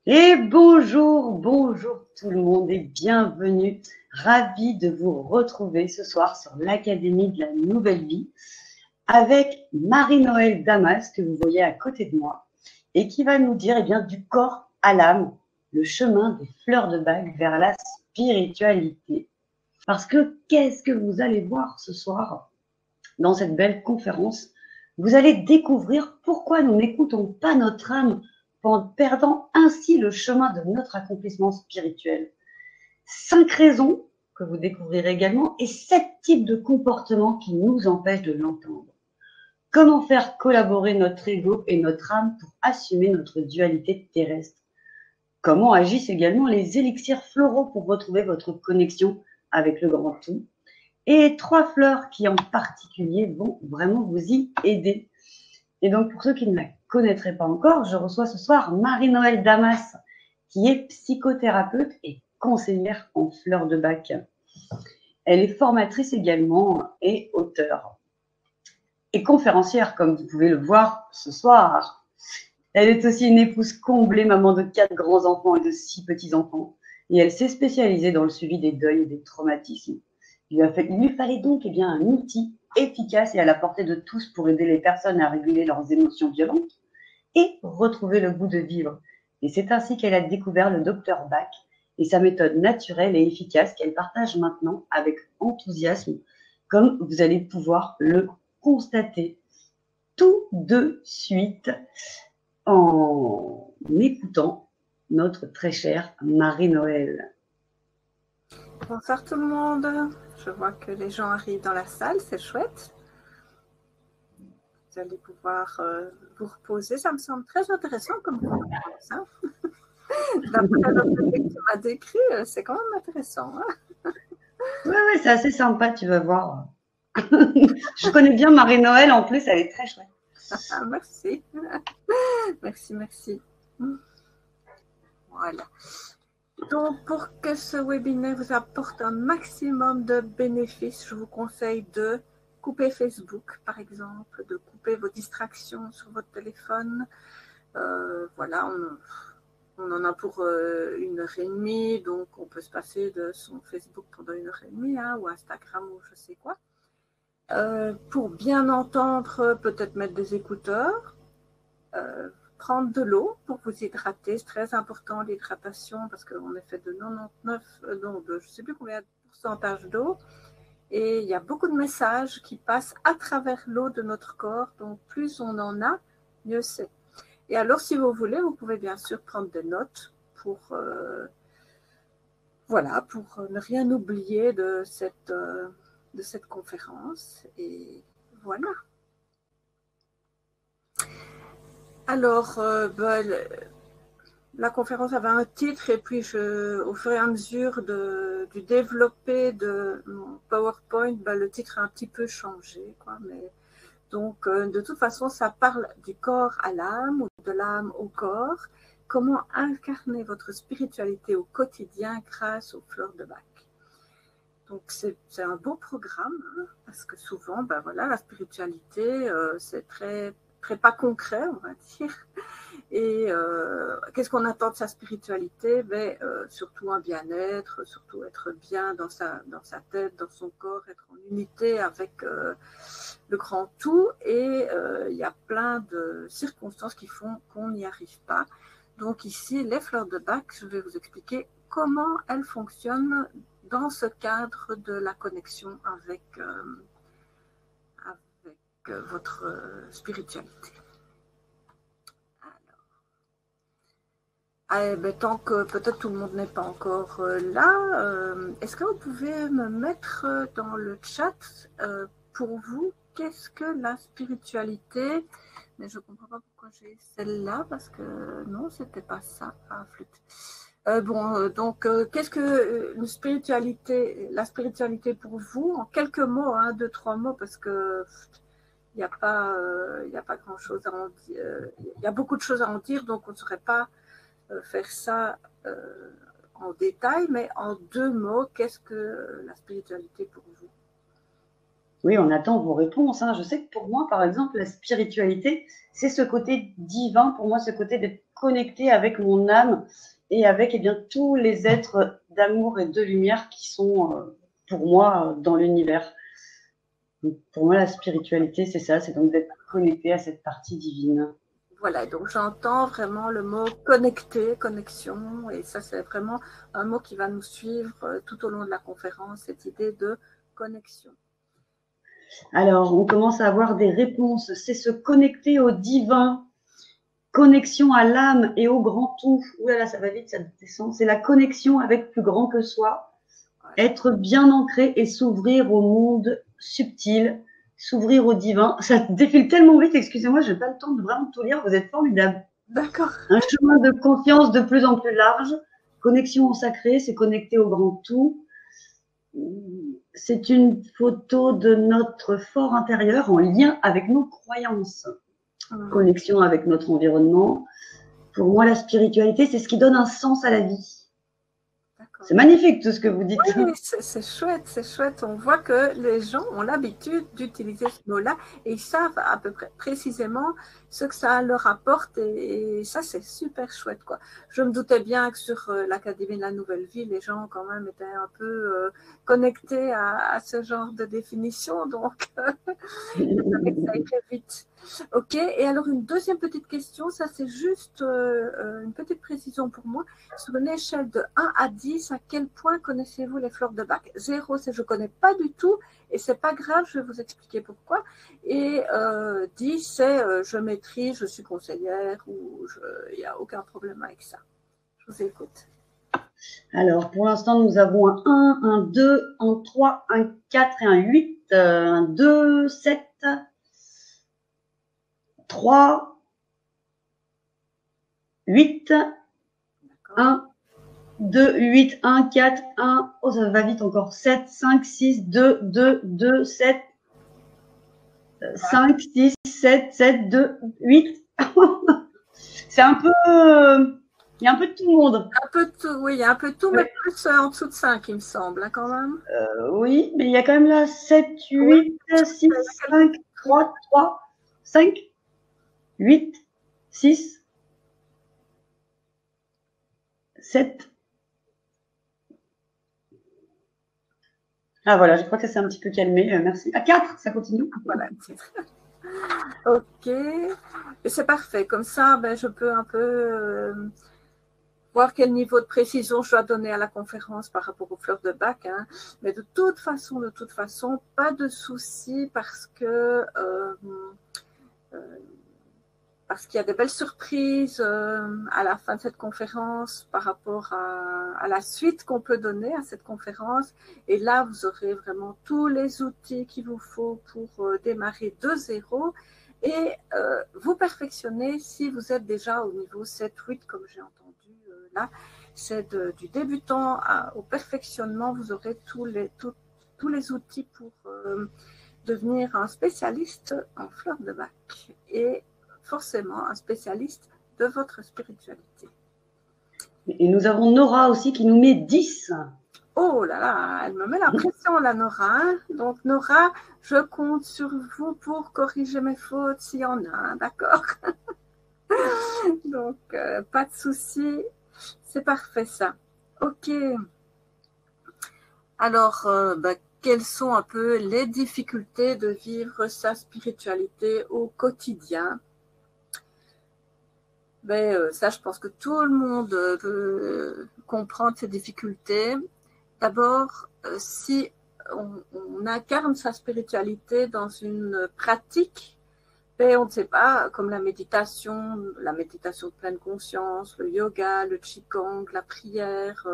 Et bonjour, bonjour tout le monde et bienvenue. Ravi de vous retrouver ce soir sur l'Académie de la Nouvelle Vie avec Marie-Noël Damas que vous voyez à côté de moi et qui va nous dire bien, du corps à l'âme, le chemin des fleurs de bague vers la spiritualité. Parce que qu'est-ce que vous allez voir ce soir dans cette belle conférence? Vous allez découvrir pourquoi nous n'écoutons pas notre âme en perdant ainsi le chemin de notre accomplissement spirituel. 5 raisons que vous découvrirez également et 7 types de comportements qui nous empêchent de l'entendre. Comment faire collaborer notre ego et notre âme pour assumer notre dualité terrestre? Comment agissent également les élixirs floraux pour retrouver votre connexion avec le grand tout? Et 3 fleurs qui en particulier vont vraiment vous y aider. Et donc, pour ceux qui ne la connaîtraient pas encore, je reçois ce soir Marie-Noël Damas, qui est psychothérapeute et conseillère en fleurs de bac. Elle est formatrice également et auteure. Et conférencière, comme vous pouvez le voir ce soir. Elle est aussi une épouse comblée, maman de 4 grands-enfants et de 6 petits-enfants. Et elle s'est spécialisée dans le suivi des deuils et des traumatismes. Il lui fallait donc un outil efficace et à la portée de tous pour aider les personnes à réguler leurs émotions violentes et retrouver le goût de vivre. Et c'est ainsi qu'elle a découvert le Dr Bach et sa méthode naturelle et efficace qu'elle partage maintenant avec enthousiasme, comme vous allez pouvoir le constater tout de suite en écoutant notre très chère Marie-Noël. Bonsoir tout le monde. Je vois que les gens arrivent dans la salle, c'est chouette. Vous allez pouvoir vous reposer. Ça me semble très intéressant comme conférence. Hein. D'après le que tu m'as décrit, c'est quand même intéressant. Hein. Oui, c'est assez sympa, tu vas voir. Je connais bien Marie-Noël, en plus, elle est très chouette. Merci. Merci. Voilà. Donc, pour que ce webinaire vous apporte un maximum de bénéfices, je vous conseille de couper Facebook, par exemple, de couper vos distractions sur votre téléphone. Voilà, on en a pour 1h30, donc on peut se passer de son Facebook pendant 1h30, hein, ou Instagram ou je sais quoi. Pour bien entendre, peut-être mettre des écouteurs, prendre de l'eau pour vous hydrater, c'est très important l'hydratation parce qu'on est fait de 99, je ne sais plus combien de pourcentage d'eau, et il y a beaucoup de messages qui passent à travers l'eau de notre corps, donc plus on en a, mieux c'est. Et alors, si vous voulez, vous pouvez bien sûr prendre des notes pour ne rien oublier de cette conférence. Et voilà. Alors, la conférence avait un titre et puis au fur et à mesure du développé de mon PowerPoint, le titre a un petit peu changé, quoi, mais donc, de toute façon, ça parle du corps à l'âme ou de l'âme au corps. Comment incarner votre spiritualité au quotidien grâce aux fleurs de bac. Donc, c'est un beau programme, hein, parce que souvent, la spiritualité, c'est très, très pas concret, on va dire. Et qu'est-ce qu'on attend de sa spiritualité? Surtout un bien-être, surtout être bien dans sa tête, dans son corps, être en unité avec le grand tout. Et il y a plein de circonstances qui font qu'on n'y arrive pas. Donc ici, les fleurs de bac, je vais vous expliquer comment elles fonctionnent dans ce cadre de la connexion avec votre spiritualité. Tant que peut-être tout le monde n'est pas encore là, est-ce que vous pouvez me mettre dans le chat pour vous, qu'est-ce que la spiritualité? Mais je ne comprends pas pourquoi j'ai celle-là, parce que non, c'était pas ça. Ah, flûte. Donc, qu'est-ce que une spiritualité, la spiritualité pour vous, en quelques mots, 2, 3 mots, parce que il n'y a pas grand-chose à en dire. Il y a beaucoup de choses à en dire, donc on ne saurait pas faire ça en détail, mais en 2 mots, qu'est-ce que la spiritualité pour vous? Oui, on attend vos réponses. Hein. Je sais que pour moi, par exemple, la spiritualité, c'est ce côté divin, pour moi, ce côté de connecter avec mon âme et avec eh bien, tous les êtres d'amour et de lumière qui sont pour moi dans l'univers. Pour moi, la spiritualité, c'est ça, c'est donc d'être connecté à cette partie divine. Voilà, donc j'entends vraiment le mot connecter, connexion, et ça c'est vraiment un mot qui va nous suivre tout au long de la conférence, cette idée de connexion. Alors, on commence à avoir des réponses. C'est se connecter au divin, connexion à l'âme et au grand tout. Ouh là là, ça va vite, ça descend. C'est la connexion avec plus grand que soi, être bien ancré et s'ouvrir au monde subtil, s'ouvrir au divin. Ça défile tellement vite, excusez-moi, je n'ai pas le temps de vraiment tout lire, vous êtes formidable. D'accord. Un chemin de confiance de plus en plus large, connexion au sacré, c'est connecter au grand tout. C'est une photo de notre fort intérieur en lien avec nos croyances. Connexion avec notre environnement. Pour moi, la spiritualité, c'est ce qui donne un sens à la vie. C'est magnifique tout ce que vous dites. Oui, c'est chouette, c'est chouette. On voit que les gens ont l'habitude d'utiliser ce mot-là et ils savent à peu près précisément ce que ça leur apporte et ça, c'est super chouette, quoi. Je me doutais bien que sur l'Académie de la Nouvelle Vie, les gens quand même étaient un peu connectés à ce genre de définition, donc je savais que ça irait vite. Ok, et alors une deuxième petite question, ça c'est juste une petite précision pour moi. Sur une échelle de 1 à 10, à quel point connaissez-vous les fleurs de Bach? 0, c'est je ne connais pas du tout et c'est pas grave, je vais vous expliquer pourquoi. Et 10, c'est je maîtrise, je suis conseillère ou il n'y a aucun problème avec ça. Je vous écoute. Alors, pour l'instant, nous avons un 1, un 2, un 3, un 4 et un 8. Un 2, 7, 3, 8, 1, 2, 8, 1, 4, 1. Oh, ça va vite encore. 7, 5, 6, 2, 2, 2, 7, 5, 6, 7, 7, 2, 8. C'est un peu... il y a un peu de tout le monde. Un peu de tout, oui, il y a un peu de tout, mais plus en dessous de 5, il me semble, hein, quand même. Oui, mais il y a quand même là 7, 8, 6, 5, 3, 3, 5, 8, 6, 7. Ah voilà, je crois que ça s'est un petit peu calmé. Merci. À 4, ça continue. Voilà. Ok, et c'est parfait. Comme ça, ben, je peux un peu voir quel niveau de précision je dois donner à la conférence par rapport aux fleurs de Bach. Hein. Mais de toute façon, pas de souci parce qu'il y a des belles surprises à la fin de cette conférence par rapport à la suite qu'on peut donner à cette conférence. Et là, vous aurez vraiment tous les outils qu'il vous faut pour démarrer de zéro et vous perfectionner si vous êtes déjà au niveau 7-8, comme j'ai entendu là. C'est du débutant au perfectionnement. Vous aurez tous les outils pour devenir un spécialiste en fleurs de Bach. Et forcément un spécialiste de votre spiritualité. Et nous avons Nora aussi qui nous met 10. Oh là là, elle me met la pression, la Nora. Donc Nora, je compte sur vous pour corriger mes fautes s'il y en a, d'accord? Donc, pas de souci, c'est parfait ça. Ok. Alors, quelles sont un peu les difficultés de vivre sa spiritualité au quotidien? Ben, ça, je pense que tout le monde peut comprendre ces difficultés. D'abord, si on incarne sa spiritualité dans une pratique, ben, on ne sait pas, comme la méditation de pleine conscience, le yoga, le qigong, la prière,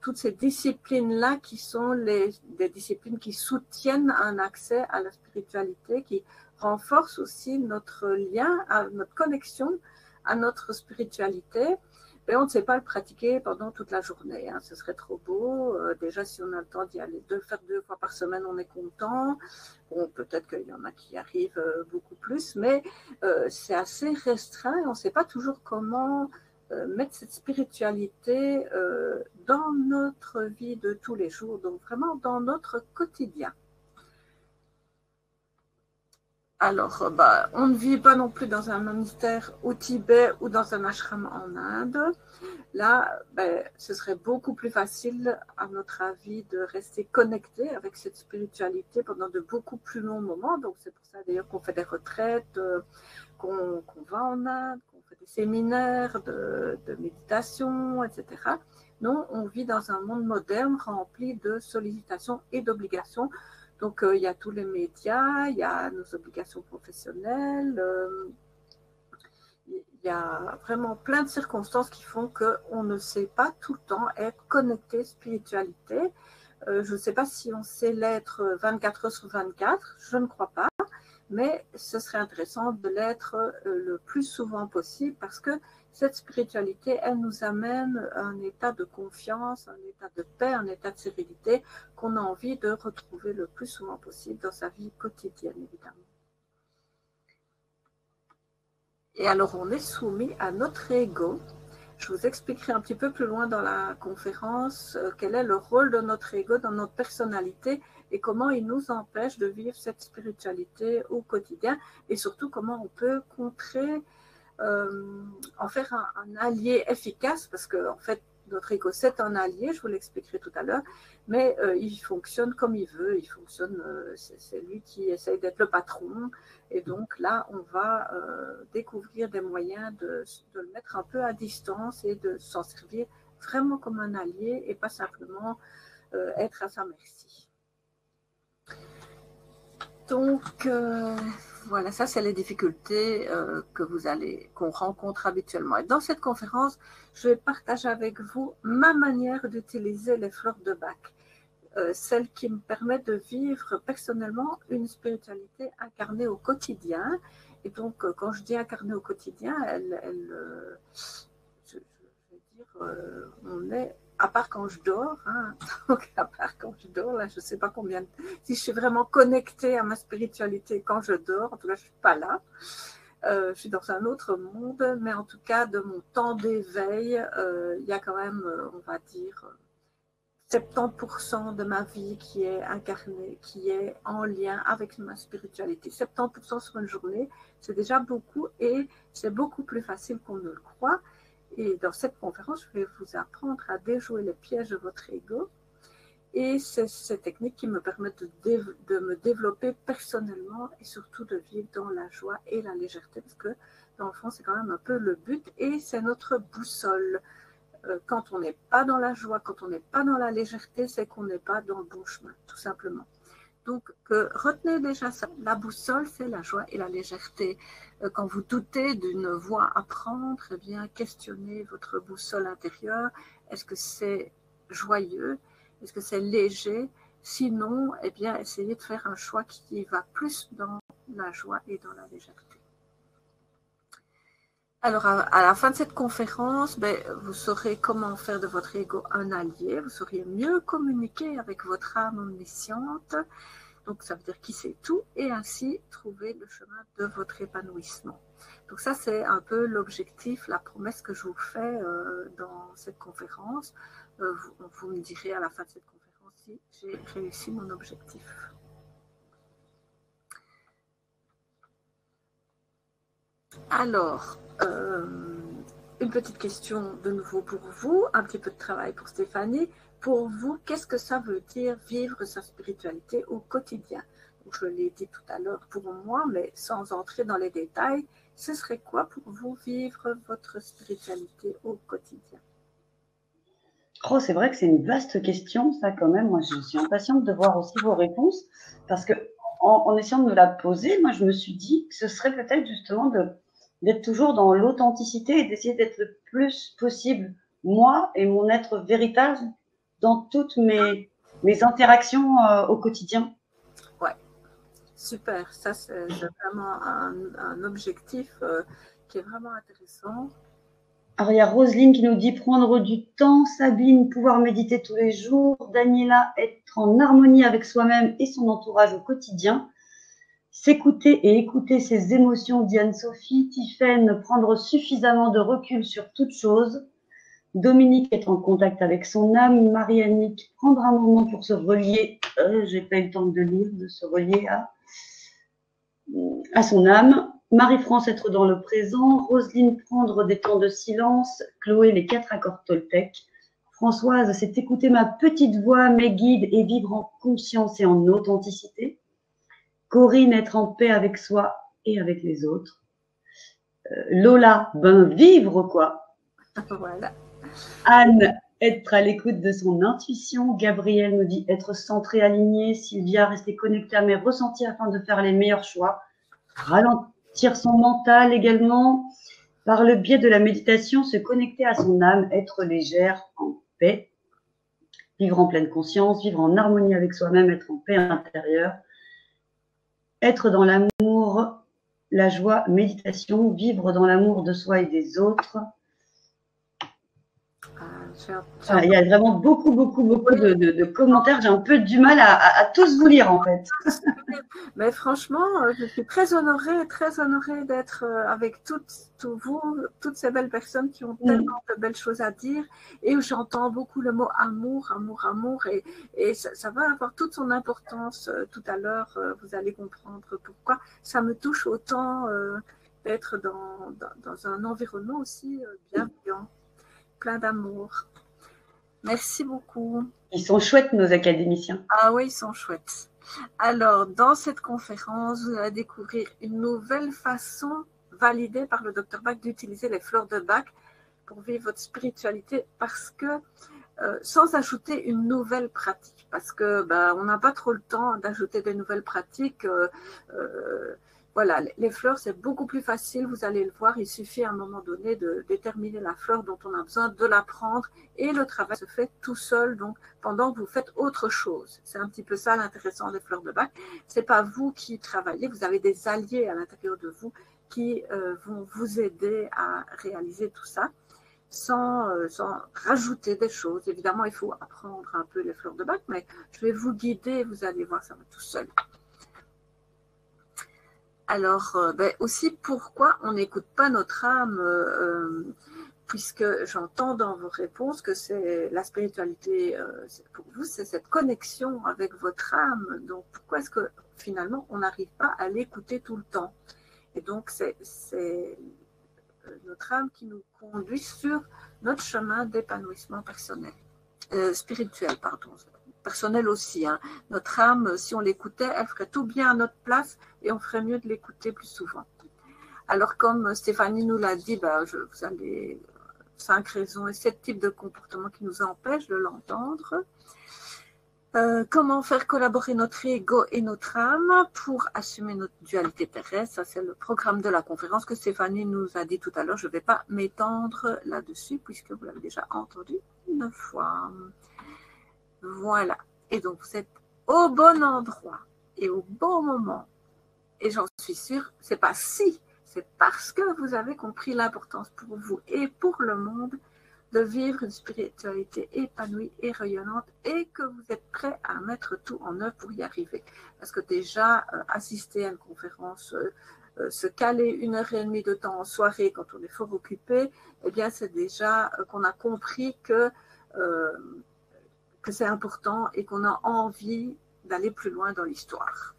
toutes ces disciplines-là qui sont des disciplines qui soutiennent un accès à la spiritualité, qui renforcent aussi notre lien, notre connexion à notre spiritualité. Mais on ne sait pas le pratiquer pendant toute la journée. Hein. Ce serait trop beau. Déjà, si on a le temps d'y aller, de le faire 2 fois par semaine, on est content. Bon, peut-être qu'il y en a qui arrivent beaucoup plus, mais c'est assez restreint et on ne sait pas toujours comment mettre cette spiritualité dans notre vie de tous les jours, donc vraiment dans notre quotidien. Alors, on ne vit pas non plus dans un monastère au Tibet ou dans un ashram en Inde. Là, ce serait beaucoup plus facile, à notre avis, de rester connecté avec cette spiritualité pendant de beaucoup plus longs moments. Donc, c'est pour ça d'ailleurs qu'on fait des retraites, qu'on va en Inde, qu'on fait des séminaires de méditation, etc. Non, on vit dans un monde moderne rempli de sollicitations et d'obligations. Donc, il y a tous les médias, il y a nos obligations professionnelles, il y a vraiment plein de circonstances qui font qu'on ne sait pas tout le temps être connecté spiritualité. Je ne sais pas si on sait l'être 24 heures sur 24, je ne crois pas, mais ce serait intéressant de l'être le plus souvent possible parce que cette spiritualité, elle nous amène à un état de confiance, un état de paix, un état de sérénité qu'on a envie de retrouver le plus souvent possible dans sa vie quotidienne, évidemment. Et alors, on est soumis à notre ego. Je vous expliquerai un petit peu plus loin dans la conférence quel est le rôle de notre ego dans notre personnalité et comment il nous empêche de vivre cette spiritualité au quotidien et surtout comment on peut contrer, en faire un allié efficace parce que en fait, notre ego, c'est un allié, je vous l'expliquerai tout à l'heure, mais il fonctionne comme il veut, il fonctionne, c'est lui qui essaye d'être le patron, et donc là, on va découvrir des moyens de le mettre un peu à distance et de s'en servir vraiment comme un allié et pas simplement être à sa merci. Donc, voilà, ça, c'est les difficultés qu'on rencontre habituellement. Et dans cette conférence, je vais partager avec vous ma manière d'utiliser les fleurs de Bach, celle qui me permet de vivre personnellement une spiritualité incarnée au quotidien. Et donc, quand je dis incarnée au quotidien, je vais dire, on est à part quand je dors, hein, donc à part quand je dors, là, je ne sais pas combien, si je suis vraiment connectée à ma spiritualité quand je dors, en tout cas, je ne suis pas là. Je suis dans un autre monde, mais en tout cas, de mon temps d'éveil, il y a quand même, on va dire, 70% de ma vie qui est incarnée, qui est en lien avec ma spiritualité. 70% sur une journée, c'est déjà beaucoup et c'est beaucoup plus facile qu'on ne le croit. Et dans cette conférence, je vais vous apprendre à déjouer les pièges de votre ego. Et c'est ces techniques qui me permettent de me développer personnellement et surtout de vivre dans la joie et la légèreté parce que dans le fond, c'est quand même un peu le but et c'est notre boussole. Quand on n'est pas dans la joie, quand on n'est pas dans la légèreté, c'est qu'on n'est pas dans le bon chemin, tout simplement. Donc, retenez déjà ça. La boussole, c'est la joie et la légèreté. Quand vous doutez d'une voie à prendre, eh bien, questionnez votre boussole intérieure. Est-ce que c'est joyeux? Est-ce que c'est léger? Sinon, eh bien, essayez de faire un choix qui va plus dans la joie et dans la légèreté. Alors, à la fin de cette conférence, vous saurez comment faire de votre ego un allié, vous saurez mieux communiquer avec votre âme omnisciente, donc ça veut dire qui sait tout, et ainsi trouver le chemin de votre épanouissement. Donc ça, c'est un peu l'objectif, la promesse que je vous fais dans cette conférence. Vous me direz à la fin de cette conférence si j'ai réussi mon objectif. Alors, une petite question de nouveau pour vous, un petit peu de travail pour Stéphanie. Pour vous, qu'est-ce que ça veut dire vivre sa spiritualité au quotidien? Donc, je l'ai dit tout à l'heure pour moi, mais sans entrer dans les détails, ce serait quoi pour vous vivre votre spiritualité au quotidien? Oh, c'est vrai que c'est une vaste question, ça quand même. Moi, je suis impatiente de voir aussi vos réponses parce que en essayant de me la poser, moi, je me suis dit que ce serait peut-être justement d'être toujours dans l'authenticité et d'essayer d'être le plus possible moi et mon être véritable dans toutes mes interactions au quotidien. Ouais, super. Ça, c'est vraiment un objectif qui est vraiment intéressant. Alors, il y a Roselyne qui nous dit prendre du temps, Sabine, pouvoir méditer tous les jours, Daniela, être en harmonie avec soi-même et son entourage au quotidien, s'écouter et écouter ses émotions, Diane-Sophie, Tiffaine, prendre suffisamment de recul sur toute chose, Dominique, être en contact avec son âme, Marie-Annick, prendre un moment pour se relier, j'ai pas eu le temps de lire, de se relier à à son âme. Marie-France, être dans le présent. Roselyne, prendre des temps de silence. Chloé, les 4 accords Toltec. Françoise, c'est écouter ma petite voix, mes guides et vivre en conscience et en authenticité. Corinne, être en paix avec soi et avec les autres. Lola, vivre quoi. Voilà. Anne, être à l'écoute de son intuition. Gabrielle nous dit être centré, aligné. Sylvia, rester connecté à mes ressentis afin de faire les meilleurs choix. Ralentir son mental également. Par le biais de la méditation, se connecter à son âme, être légère, en paix. Vivre en pleine conscience, vivre en harmonie avec soi-même, être en paix intérieure. Être dans l'amour, la joie, méditation, vivre dans l'amour de soi et des autres. Il y a vraiment beaucoup de commentaires. J'ai un peu du mal à tous vous lire en fait. Mais franchement, je suis très honorée d'être avec toutes ces belles personnes qui ont tellement de belles choses à dire et où j'entends beaucoup le mot amour, et ça va avoir toute son importance tout à l'heure. Vous allez comprendre pourquoi ça me touche autant d'être dans un environnement aussi bienveillant, plein d'amour. Merci beaucoup. Ils sont chouettes, nos académiciens. Ah oui, ils sont chouettes. Alors, dans cette conférence, vous allez découvrir une nouvelle façon validée par le Dr Bach d'utiliser les fleurs de Bach pour vivre votre spiritualité, parce que sans ajouter une nouvelle pratique, parce que on n'a pas trop le temps d'ajouter des nouvelles pratiques. Voilà, les fleurs, c'est beaucoup plus facile, vous allez le voir, il suffit à un moment donné de déterminer la fleur dont on a besoin, de la prendre, et le travail se fait tout seul, donc pendant que vous faites autre chose. C'est un petit peu ça l'intéressant des fleurs de Bach. C'est pas vous qui travaillez, vous avez des alliés à l'intérieur de vous qui vont vous aider à réaliser tout ça, sans rajouter des choses. Évidemment, il faut apprendre un peu les fleurs de Bach, mais je vais vous guider, vous allez voir, ça va tout seul. Alors, aussi, pourquoi on n'écoute pas notre âme, puisque j'entends dans vos réponses que c'est la spiritualité, pour vous, c'est cette connexion avec votre âme. Donc, pourquoi est-ce que finalement, on n'arrive pas à l'écouter tout le temps? Et donc, c'est notre âme qui nous conduit sur notre chemin d'épanouissement personnel, spirituel, pardon. Personnel aussi. Hein. Notre âme, si on l'écoutait, elle ferait tout bien à notre place et on ferait mieux de l'écouter plus souvent. Alors, comme Stéphanie nous l'a dit, vous avez 5 raisons et 7 types de comportements qui nous empêchent de l'entendre. Comment faire collaborer notre ego et notre âme pour assumer notre dualité terrestre. Ça, c'est le programme de la conférence que Stéphanie nous a dit tout à l'heure. Je ne vais pas m'étendre là-dessus puisque vous l'avez déjà entendu une fois. Voilà. Et donc, vous êtes au bon endroit et au bon moment. Et j'en suis sûre, c'est pas si, c'est parce que vous avez compris l'importance pour vous et pour le monde de vivre une spiritualité épanouie et rayonnante et que vous êtes prêt à mettre tout en œuvre pour y arriver. Parce que déjà, assister à une conférence, se caler 1h30 de temps en soirée quand on est fort occupé, eh bien, c'est déjà qu'on a compris que c'est important et qu'on a envie d'aller plus loin dans l'histoire.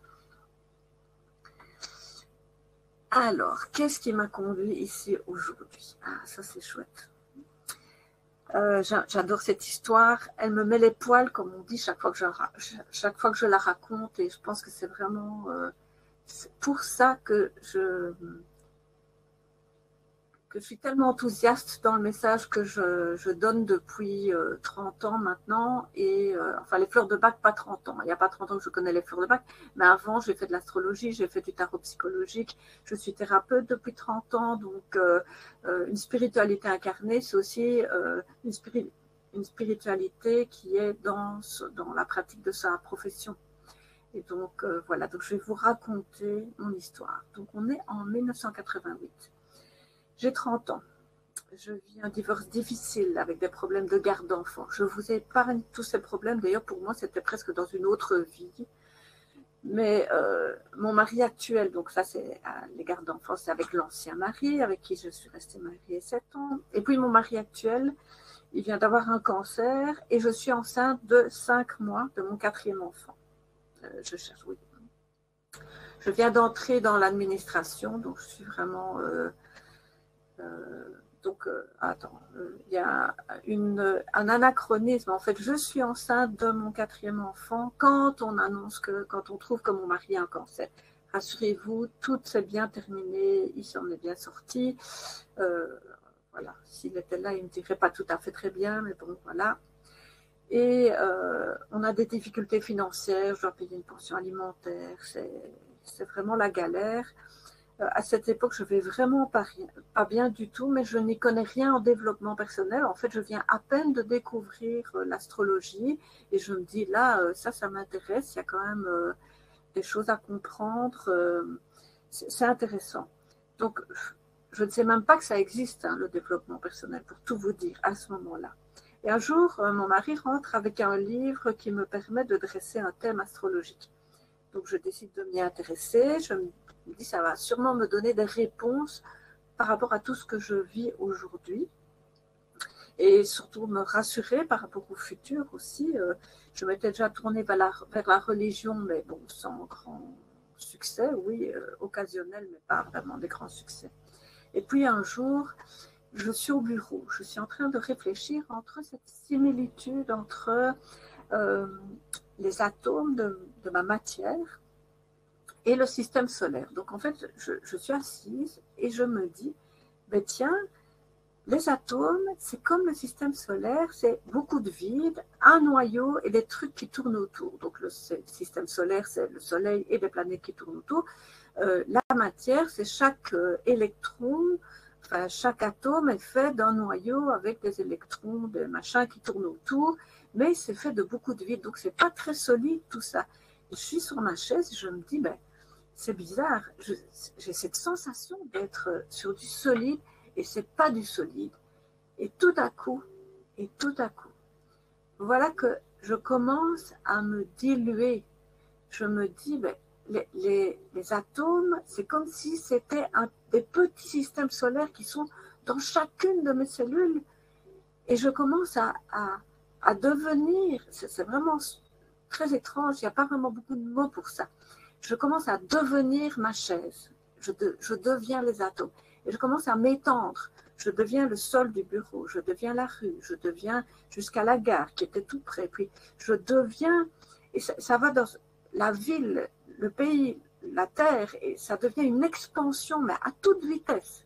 Alors, qu'est-ce qui m'a conduit ici aujourd'hui? Ah, ça c'est chouette. J'adore cette histoire. Elle me met les poils, comme on dit, chaque fois que je la raconte. Et je pense que c'est vraiment pour ça que je suis tellement enthousiaste dans le message que je donne depuis 30 ans maintenant. Et enfin, les fleurs de Bach, pas 30 ans. Il n'y a pas 30 ans que je connais les fleurs de Bach. Mais avant, j'ai fait de l'astrologie, j'ai fait du tarot psychologique. Je suis thérapeute depuis 30 ans. Donc, une spiritualité incarnée, c'est aussi une spiritualité qui est dans la pratique de sa profession. Et donc, voilà. Donc, je vais vous raconter mon histoire. Donc, on est en 1988. J'ai 30 ans. Je vis un divorce difficile avec des problèmes de garde d'enfants. Je vous épargne tous ces problèmes. D'ailleurs, pour moi, c'était presque dans une autre vie. Mais mon mari actuel, donc ça, c'est les gardes d'enfants, c'est avec l'ancien mari, avec qui je suis restée mariée 7 ans. Et puis, mon mari actuel, il vient d'avoir un cancer et je suis enceinte de 5 mois de mon 4e enfant. Je je viens d'entrer dans l'administration, donc je suis vraiment... attends, il y a un anachronisme. En fait, je suis enceinte de mon 4e enfant quand on annonce quand on trouve que mon mari a un cancer. Rassurez-vous, tout s'est bien terminé, il s'en est bien sorti. Voilà, s'il était là, il ne me dirait pas tout à fait très bien, mais bon, voilà. Et on a des difficultés financières, je dois payer une pension alimentaire, c'est vraiment la galère. À cette époque, je vais vraiment pas bien du tout, mais je n'y connais rien en développement personnel. En fait, je viens à peine de découvrir l'astrologie et je me dis là, ça m'intéresse, il y a quand même des choses à comprendre, c'est intéressant. Donc, je ne sais même pas que ça existe, hein, le développement personnel, pour tout vous dire, à ce moment-là. Et un jour, mon mari rentre avec un livre qui me permet de dresser un thème astrologique. Donc, je décide de m'y intéresser, je me dis ça va sûrement me donner des réponses par rapport à tout ce que je vis aujourd'hui et surtout me rassurer par rapport au futur aussi. Je m'étais déjà tournée vers la religion, mais bon, sans grand succès, oui, occasionnel, mais pas vraiment des grands succès. Et puis un jour, je suis au bureau, je suis en train de réfléchir entre cette similitude entre les atomes de ma matière et le système solaire. Donc en fait, je suis assise et je me dis, ben tiens, les atomes, c'est comme le système solaire, c'est beaucoup de vide, un noyau et des trucs qui tournent autour. Donc le système solaire, c'est le Soleil et des planètes qui tournent autour. La matière, c'est chaque électron, enfin chaque atome est fait d'un noyau avec des électrons, des machins qui tournent autour, mais c'est fait de beaucoup de vide. Donc c'est pas très solide tout ça. Je suis sur ma chaise et je me dis, ben c'est bizarre, j'ai cette sensation d'être sur du solide et c'est pas du solide. Et tout à coup, voilà que je commence à me diluer. Je me dis, ben, les atomes, c'est comme si c'était des petits systèmes solaires qui sont dans chacune de mes cellules. Et je commence à devenir, c'est vraiment très étrange, il n'y a pas vraiment beaucoup de mots pour ça. Je commence à devenir ma chaise, je deviens les atomes, et je commence à m'étendre, je deviens le sol du bureau, je deviens la rue, je deviens jusqu'à la gare qui était tout près, puis je deviens, et ça va dans la ville, le pays, la terre, et ça devient une expansion, mais à toute vitesse,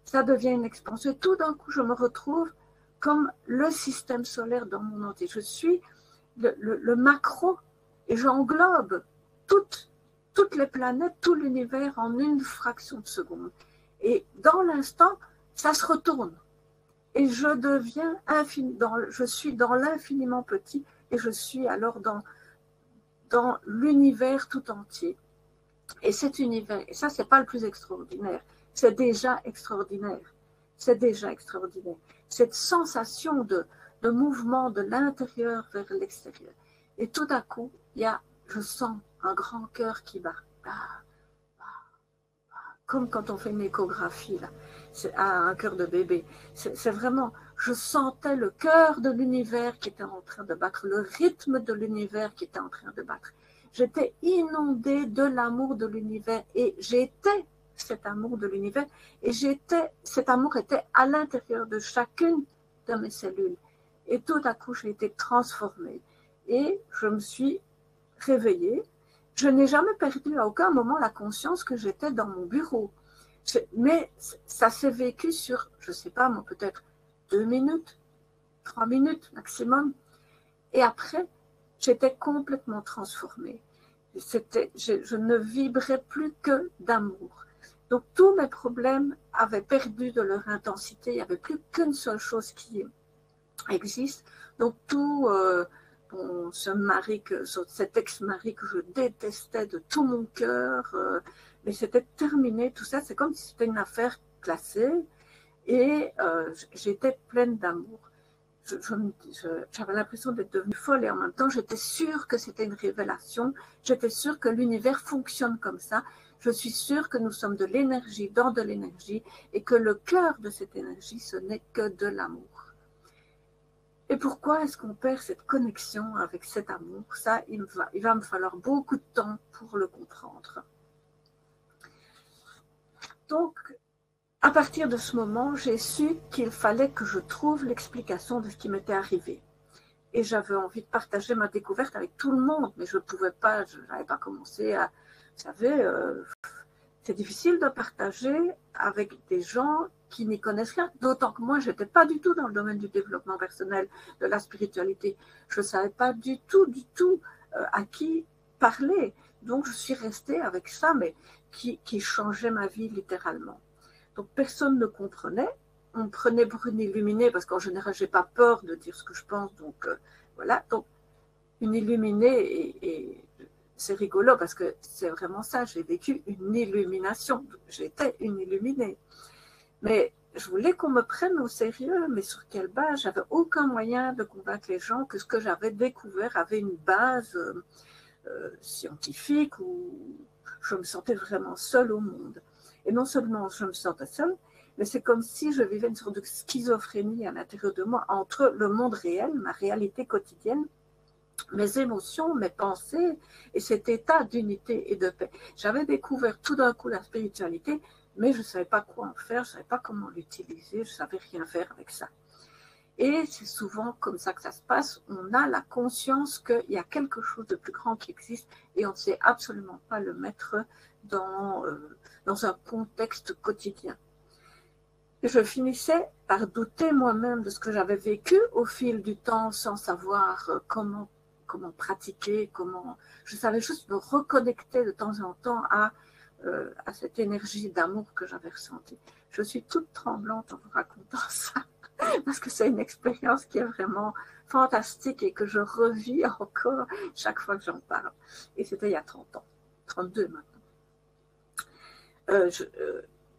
ça devient une expansion, et tout d'un coup je me retrouve comme le système solaire dans mon entier, je suis le macro, et j'englobe toutes les planètes, tout l'univers en une fraction de seconde. Et dans l'instant, ça se retourne. Et je deviens je suis dans l'infiniment petit et je suis alors dans l'univers tout entier. Et cet univers, et ça, c'est pas le plus extraordinaire, c'est déjà extraordinaire. Cette sensation de mouvement de l'intérieur vers l'extérieur. Et tout à coup, je sens un grand cœur qui bat. Comme quand on fait une échographie, là. C'est un cœur de bébé. C'est vraiment, je sentais le cœur de l'univers qui était en train de battre, le rythme de l'univers qui était en train de battre. J'étais inondée de l'amour de l'univers et j'étais cet amour de l'univers et cet amour était à l'intérieur de chacune de mes cellules. Et tout à coup, j'ai été transformée et je me suis réveillée. Je n'ai jamais perdu à aucun moment la conscience que j'étais dans mon bureau. Mais ça s'est vécu sur, je ne sais pas, moi, peut-être 2 minutes, 3 minutes maximum. Et après, j'étais complètement transformée. Je ne vibrais plus que d'amour. Donc, tous mes problèmes avaient perdu de leur intensité. Il n'y avait plus qu'une seule chose qui existe. Donc, cet ex-mari que je détestais de tout mon cœur, mais c'était terminé, tout ça, c'est comme si c'était une affaire classée et j'étais pleine d'amour. J'avais l'impression d'être devenue folle et en même temps j'étais sûre que c'était une révélation, j'étais sûre que l'univers fonctionne comme ça, je suis sûre que nous sommes de l'énergie dans de l'énergie et que le cœur de cette énergie, ce n'est que de l'amour. Et pourquoi est-ce qu'on perd cette connexion avec cet amour? Ça, il va me falloir beaucoup de temps pour le comprendre. Donc, à partir de ce moment, j'ai su qu'il fallait que je trouve l'explication de ce qui m'était arrivé. Et j'avais envie de partager ma découverte avec tout le monde, mais je ne pouvais pas, je n'avais pas commencé à... Vous savez, c'est difficile de partager avec des gens qui n'y connaissent rien, d'autant que moi, je n'étais pas du tout dans le domaine du développement personnel, de la spiritualité. Je ne savais pas du tout à qui parler. Donc, je suis restée avec ça, mais qui changeait ma vie littéralement. Donc, personne ne comprenait. On me prenait pour une illuminée, parce qu'en général, je n'ai pas peur de dire ce que je pense. Donc, voilà. Donc, une illuminée, et c'est rigolo, parce que c'est vraiment ça. J'ai vécu une illumination. J'étais une illuminée. Mais je voulais qu'on me prenne au sérieux, mais sur quelle base? J'avais aucun moyen de convaincre les gens que ce que j'avais découvert avait une base scientifique, ou je me sentais vraiment seule au monde. Et non seulement je me sentais seule, mais c'est comme si je vivais une sorte de schizophrénie à l'intérieur de moi entre le monde réel, ma réalité quotidienne, mes émotions, mes pensées et cet état d'unité et de paix. J'avais découvert tout d'un coup la spiritualité, mais je ne savais pas quoi en faire, je ne savais pas comment l'utiliser, je ne savais rien faire avec ça. Et c'est souvent comme ça que ça se passe. On a la conscience qu'il y a quelque chose de plus grand qui existe et on ne sait absolument pas le mettre dans un contexte quotidien. Et je finissais par douter moi-même de ce que j'avais vécu au fil du temps sans savoir comment pratiquer, je savais juste me reconnecter de temps en temps à cette énergie d'amour que j'avais ressentie. Je suis toute tremblante en vous racontant ça, parce que c'est une expérience qui est vraiment fantastique et que je revis encore chaque fois que j'en parle. Et c'était il y a 30 ans, 32 maintenant.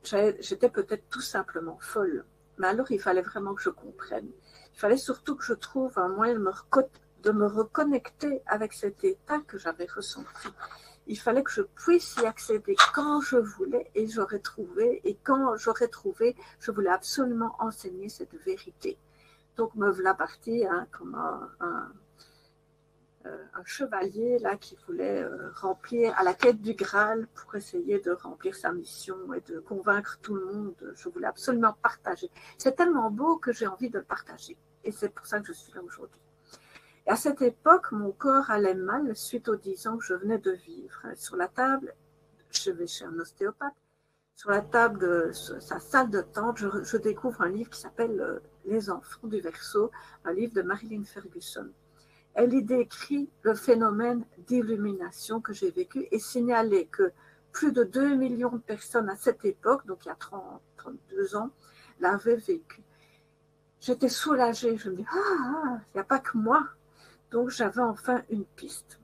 J'étais peut-être tout simplement folle, mais alors il fallait vraiment que je comprenne. Il fallait surtout que je trouve un moyen de me reconnecter avec cet état que j'avais ressenti. Il fallait que je puisse y accéder quand je voulais et j'aurais trouvé. Et quand j'aurais trouvé, je voulais absolument enseigner cette vérité. Donc me voilà partie comme un chevalier là qui voulait remplir à la quête du Graal pour essayer de remplir sa mission et de convaincre tout le monde. Je voulais absolument partager. C'est tellement beau que j'ai envie de le partager. Et c'est pour ça que je suis là aujourd'hui. Et à cette époque, mon corps allait mal suite aux 10 ans que je venais de vivre. Sur la table, je vais chez un ostéopathe, sur la table de sa salle de tente, je découvre un livre qui s'appelle Les enfants du Verseau, un livre de Marilyn Ferguson. Elle y décrit le phénomène d'illumination que j'ai vécu et signalait que plus de 2 millions de personnes à cette époque, donc il y a 32 ans, l'avaient vécu. J'étais soulagée, je me dis, il n'y a pas que moi. Donc, j'avais enfin une piste.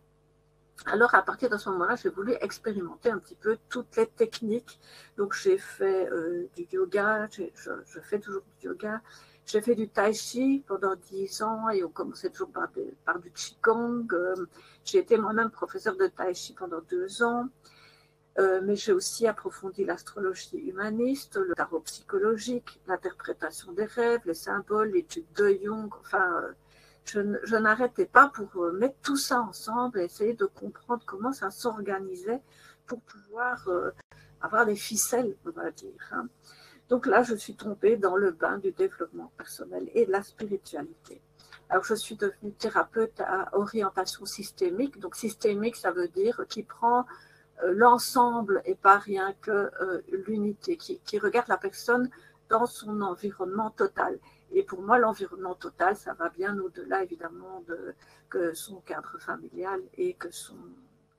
Alors, à partir de ce moment-là, j'ai voulu expérimenter un petit peu toutes les techniques. Donc, j'ai fait du yoga, je fais toujours du yoga. J'ai fait du tai chi pendant 10 ans et on commençait toujours par du qigong. J'ai été moi-même professeure de tai chi pendant 2 ans. Mais j'ai aussi approfondi l'astrologie humaniste, le tarot psychologique, l'interprétation des rêves, les symboles, l'étude de Jung, enfin... Je n'arrêtais pas pour mettre tout ça ensemble et essayer de comprendre comment ça s'organisait pour pouvoir avoir des ficelles, on va dire. Donc là, je suis tombée dans le bain du développement personnel et de la spiritualité. Alors, je suis devenue thérapeute à orientation systémique. Donc, systémique, ça veut dire qui prend l'ensemble et pas rien que l'unité, qui regarde la personne dans son environnement total. Et pour moi, l'environnement total, ça va bien au-delà, évidemment, que son cadre familial et que son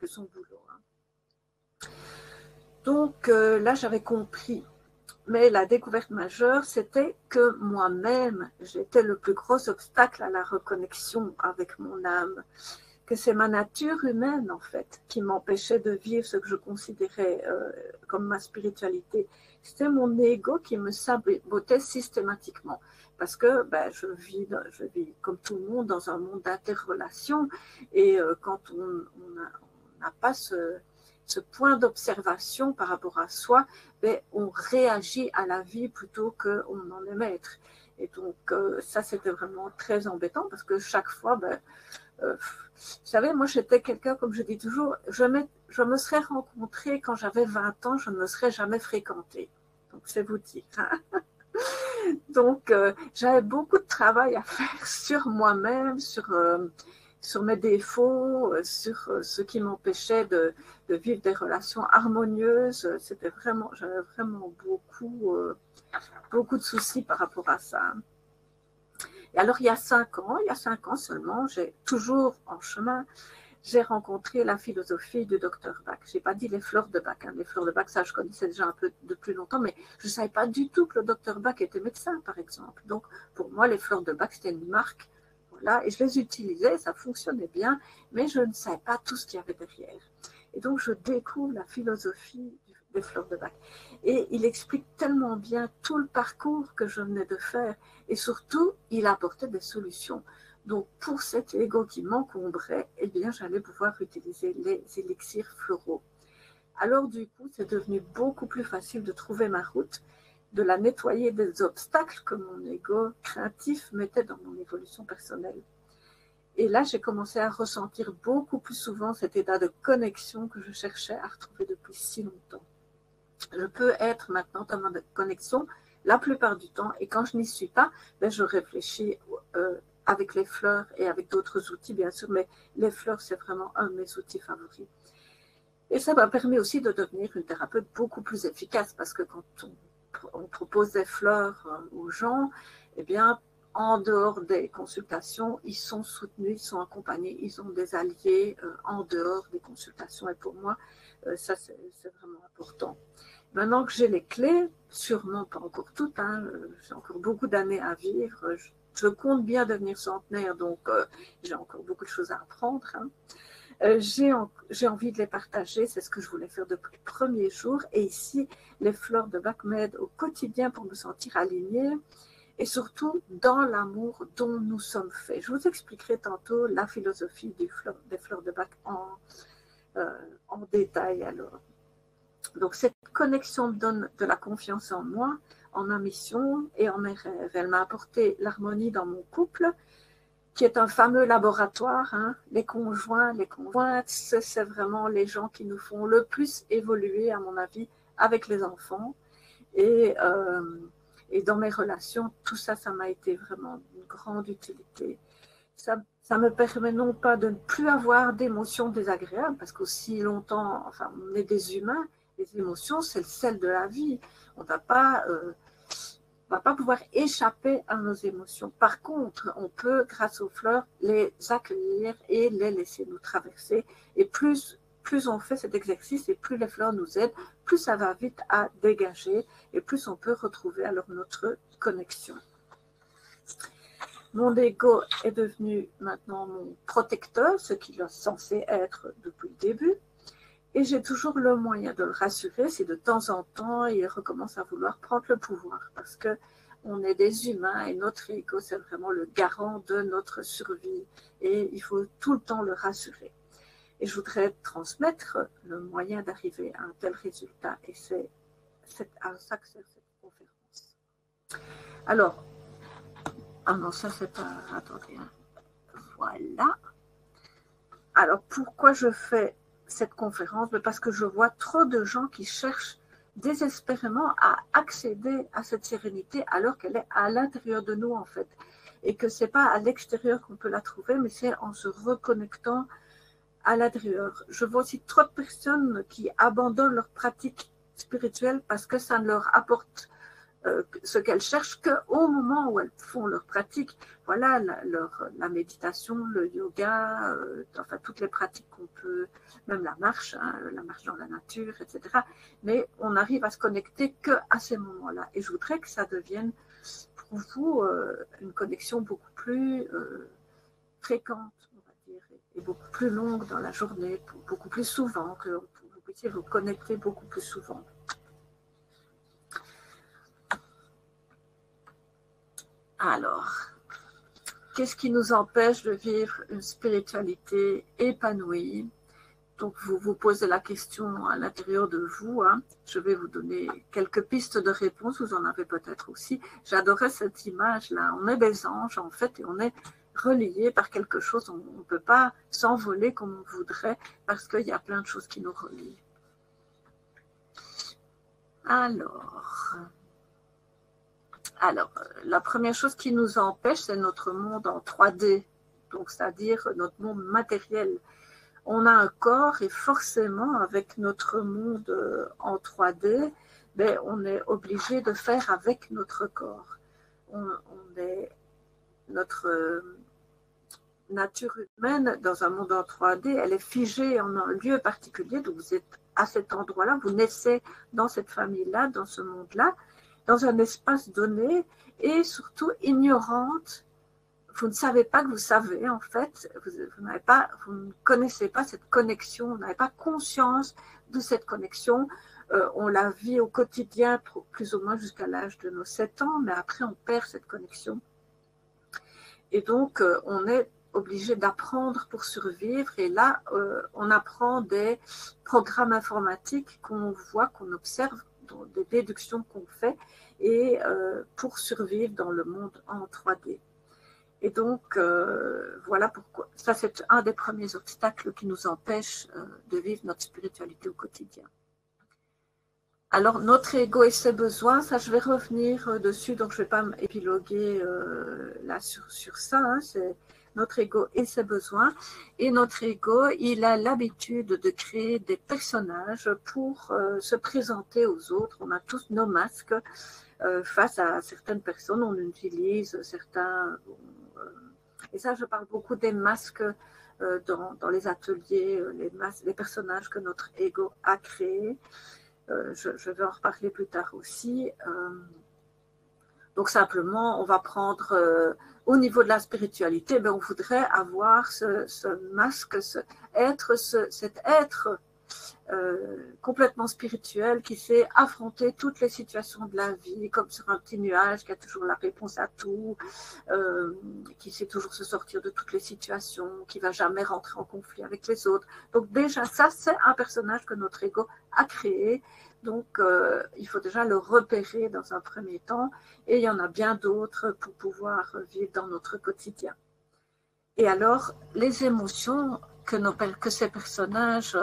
boulot. Donc là, j'avais compris. Mais la découverte majeure, c'était que moi-même, j'étais le plus gros obstacle à la reconnexion avec mon âme. Que c'est ma nature humaine, en fait, qui m'empêchait de vivre ce que je considérais comme ma spiritualité. C'était mon ego qui me sabotait systématiquement. Parce que je vis comme tout le monde dans un monde d'interrelation et quand on n'a pas ce point d'observation par rapport à soi, on réagit à la vie plutôt qu'on en est maître. Et donc, ça, c'était vraiment très embêtant parce que chaque fois, vous savez, moi, j'étais quelqu'un, comme je dis toujours, je me serais rencontrée quand j'avais 20 ans, je ne me serais jamais fréquentée. Donc, c'est vous dire. Hein. Donc, j'avais beaucoup de travail à faire sur moi-même, sur mes défauts, sur ce qui m'empêchait de vivre des relations harmonieuses. J'avais vraiment beaucoup de soucis par rapport à ça. Et alors, il y a 5 ans seulement, j'ai toujours en chemin, j'ai rencontré la philosophie du docteur Bach. Je n'ai pas dit les fleurs de Bach. Hein. Les fleurs de Bach, ça, je connaissais déjà un peu depuis longtemps, mais je ne savais pas du tout que le docteur Bach était médecin, par exemple. Donc, pour moi, les fleurs de Bach, c'était une marque. Voilà, et je les utilisais, ça fonctionnait bien, mais je ne savais pas tout ce qu'il y avait derrière. Et donc, je découvre la philosophie des fleurs de Bach. Et il explique tellement bien tout le parcours que je venais de faire. Et surtout, il apportait des solutions. Donc, pour cet ego qui m'encombrait, eh bien, j'allais pouvoir utiliser les élixirs floraux. Alors, du coup, c'est devenu beaucoup plus facile de trouver ma route, de la nettoyer des obstacles que mon ego craintif mettait dans mon évolution personnelle. Et là, j'ai commencé à ressentir beaucoup plus souvent cet état de connexion que je cherchais à retrouver depuis si longtemps. Je peux être maintenant dans ma connexion la plupart du temps, et quand je n'y suis pas, je réfléchis avec les fleurs et avec d'autres outils, bien sûr, mais les fleurs, c'est vraiment un de mes outils favoris. Et ça m'a permis aussi de devenir une thérapeute beaucoup plus efficace, parce que quand on propose des fleurs aux gens, eh bien, en dehors des consultations, ils sont soutenus, ils sont accompagnés, ils ont des alliés en dehors des consultations. Et pour moi, ça, c'est vraiment important. Maintenant que j'ai les clés, sûrement pas encore toutes, hein, j'ai encore beaucoup d'années à vivre. Je compte bien devenir centenaire, donc j'ai encore beaucoup de choses à apprendre. Hein. J'ai envie de les partager, c'est ce que je voulais faire depuis le premier jour. Et ici, les fleurs de Bach m'aident au quotidien pour me sentir alignée et surtout dans l'amour dont nous sommes faits. Je vous expliquerai tantôt la philosophie des fleurs de Bach en détail alors. Donc cette connexion me donne de la confiance en moi, en ma mission et en mes rêves. Elle m'a apporté l'harmonie dans mon couple, qui est un fameux laboratoire. Hein. Les conjoints, les conjointes, c'est vraiment les gens qui nous font le plus évoluer, à mon avis, avec les enfants. Et dans mes relations, tout ça, ça m'a été vraiment d'une grande utilité. Ça me permet non pas de ne plus avoir d'émotions désagréables, parce qu'aussi longtemps, enfin, on est des humains, les émotions, c'est le sel de la vie. On ne va pas pouvoir échapper à nos émotions. Par contre, on peut, grâce aux fleurs, les accueillir et les laisser nous traverser. Et plus on fait cet exercice et plus les fleurs nous aident, plus ça va vite à dégager et plus on peut retrouver alors notre connexion. Mon ego est devenu maintenant mon protecteur, ce qu'il est censé être depuis le début. Et j'ai toujours le moyen de le rassurer si de temps en temps il recommence à vouloir prendre le pouvoir, parce qu'on est des humains et notre ego, c'est vraiment le garant de notre survie et il faut tout le temps le rassurer. Et je voudrais transmettre le moyen d'arriver à un tel résultat, et c'est à ça que sert cette conférence. Alors, non, ça c'est pas... Attendez, hein. Voilà. Alors, pourquoi je fais cette conférence? Parce que je vois trop de gens qui cherchent désespérément à accéder à cette sérénité alors qu'elle est à l'intérieur de nous en fait, et que c'est pas à l'extérieur qu'on peut la trouver, mais c'est en se reconnectant à l'intérieur. Je vois aussi trop de personnes qui abandonnent leur pratique spirituelle parce que ça ne leur apporte ce qu'elles cherchent qu'au moment où elles font leur pratique. Voilà, la méditation, le yoga, enfin toutes les pratiques qu'on peut, même la marche dans la nature, etc. Mais on arrive à se connecter qu'à ces moments-là. Et je voudrais que ça devienne pour vous une connexion beaucoup plus fréquente, on va dire, et beaucoup plus longue dans la journée, beaucoup plus souvent, que vous puissiez vous connecter beaucoup plus souvent. Alors, qu'est-ce qui nous empêche de vivre une spiritualité épanouie? Donc, vous vous posez la question à l'intérieur de vous. Hein. Je vais vous donner quelques pistes de réponse. Vous en avez peut-être aussi. J'adorais cette image-là. On est des anges, en fait, et on est reliés par quelque chose. On ne peut pas s'envoler comme on voudrait parce qu'il y a plein de choses qui nous relient. Alors, la première chose qui nous empêche, c'est notre monde en 3D. Donc, c'est-à-dire notre monde matériel. On a un corps et forcément, avec notre monde en 3D, ben, on est obligé de faire avec notre corps. Notre nature humaine, dans un monde en 3D, elle est figée en un lieu particulier. Donc, vous êtes à cet endroit-là, vous naissez dans cette famille-là, dans ce monde-là, dans un espace donné et surtout ignorante. Vous ne savez pas que vous savez, en fait, vous ne connaissez pas cette connexion, vous n'avez pas conscience de cette connexion. On la vit au quotidien, plus ou moins jusqu'à l'âge de nos 7 ans, mais après on perd cette connexion. Et donc, on est obligé d'apprendre pour survivre. Et là, on apprend des programmes informatiques qu'on voit, qu'on observe, des déductions qu'on fait, et pour survivre dans le monde en 3D. Et donc, voilà pourquoi. Ça, c'est un des premiers obstacles qui nous empêche de vivre notre spiritualité au quotidien. Alors, notre ego et ses besoins, ça, je vais revenir dessus, donc je ne vais pas m'épiloguer là sur ça. Hein, c'est notre ego et ses besoins. Et notre ego, il a l'habitude de créer des personnages pour se présenter aux autres. On a tous nos masques. Face à certaines personnes, on utilise certains... et ça, je parle beaucoup des masques dans les ateliers, les personnages que notre ego a créés. Je vais en reparler plus tard aussi. Donc, simplement, on va prendre... au niveau de la spiritualité, ben, on voudrait avoir ce masque, cet être complètement spirituel qui sait affronter toutes les situations de la vie comme sur un petit nuage, qui a toujours la réponse à tout, qui sait toujours se sortir de toutes les situations, qui va jamais rentrer en conflit avec les autres. Donc déjà ça, c'est un personnage que notre ego a créé. Donc il faut déjà le repérer dans un premier temps, et il y en a bien d'autres pour pouvoir vivre dans notre quotidien. Et alors les émotions que ces personnages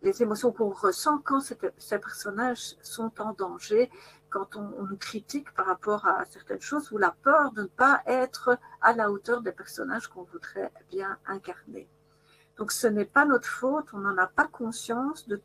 les émotions qu'on ressent quand ces personnages sont en danger, quand on nous critique par rapport à certaines choses, ou la peur de ne pas être à la hauteur des personnages qu'on voudrait bien incarner. Donc ce n'est pas notre faute, on n'a pas conscience de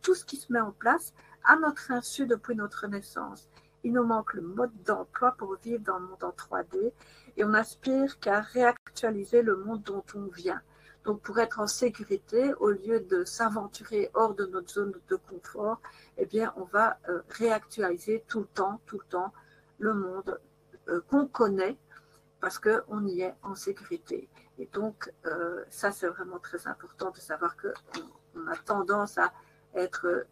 tout ce qui se met en place à notre insu depuis notre naissance. Il nous manque le mode d'emploi pour vivre dans le monde en 3D, et on aspire qu'à réactualiser le monde dont on vient. Donc, pour être en sécurité, au lieu de s'aventurer hors de notre zone de confort, eh bien, on va réactualiser tout le temps, le monde qu'on connaît parce qu'on y est en sécurité. Et donc, ça, c'est vraiment très important de savoir qu'on a tendance à être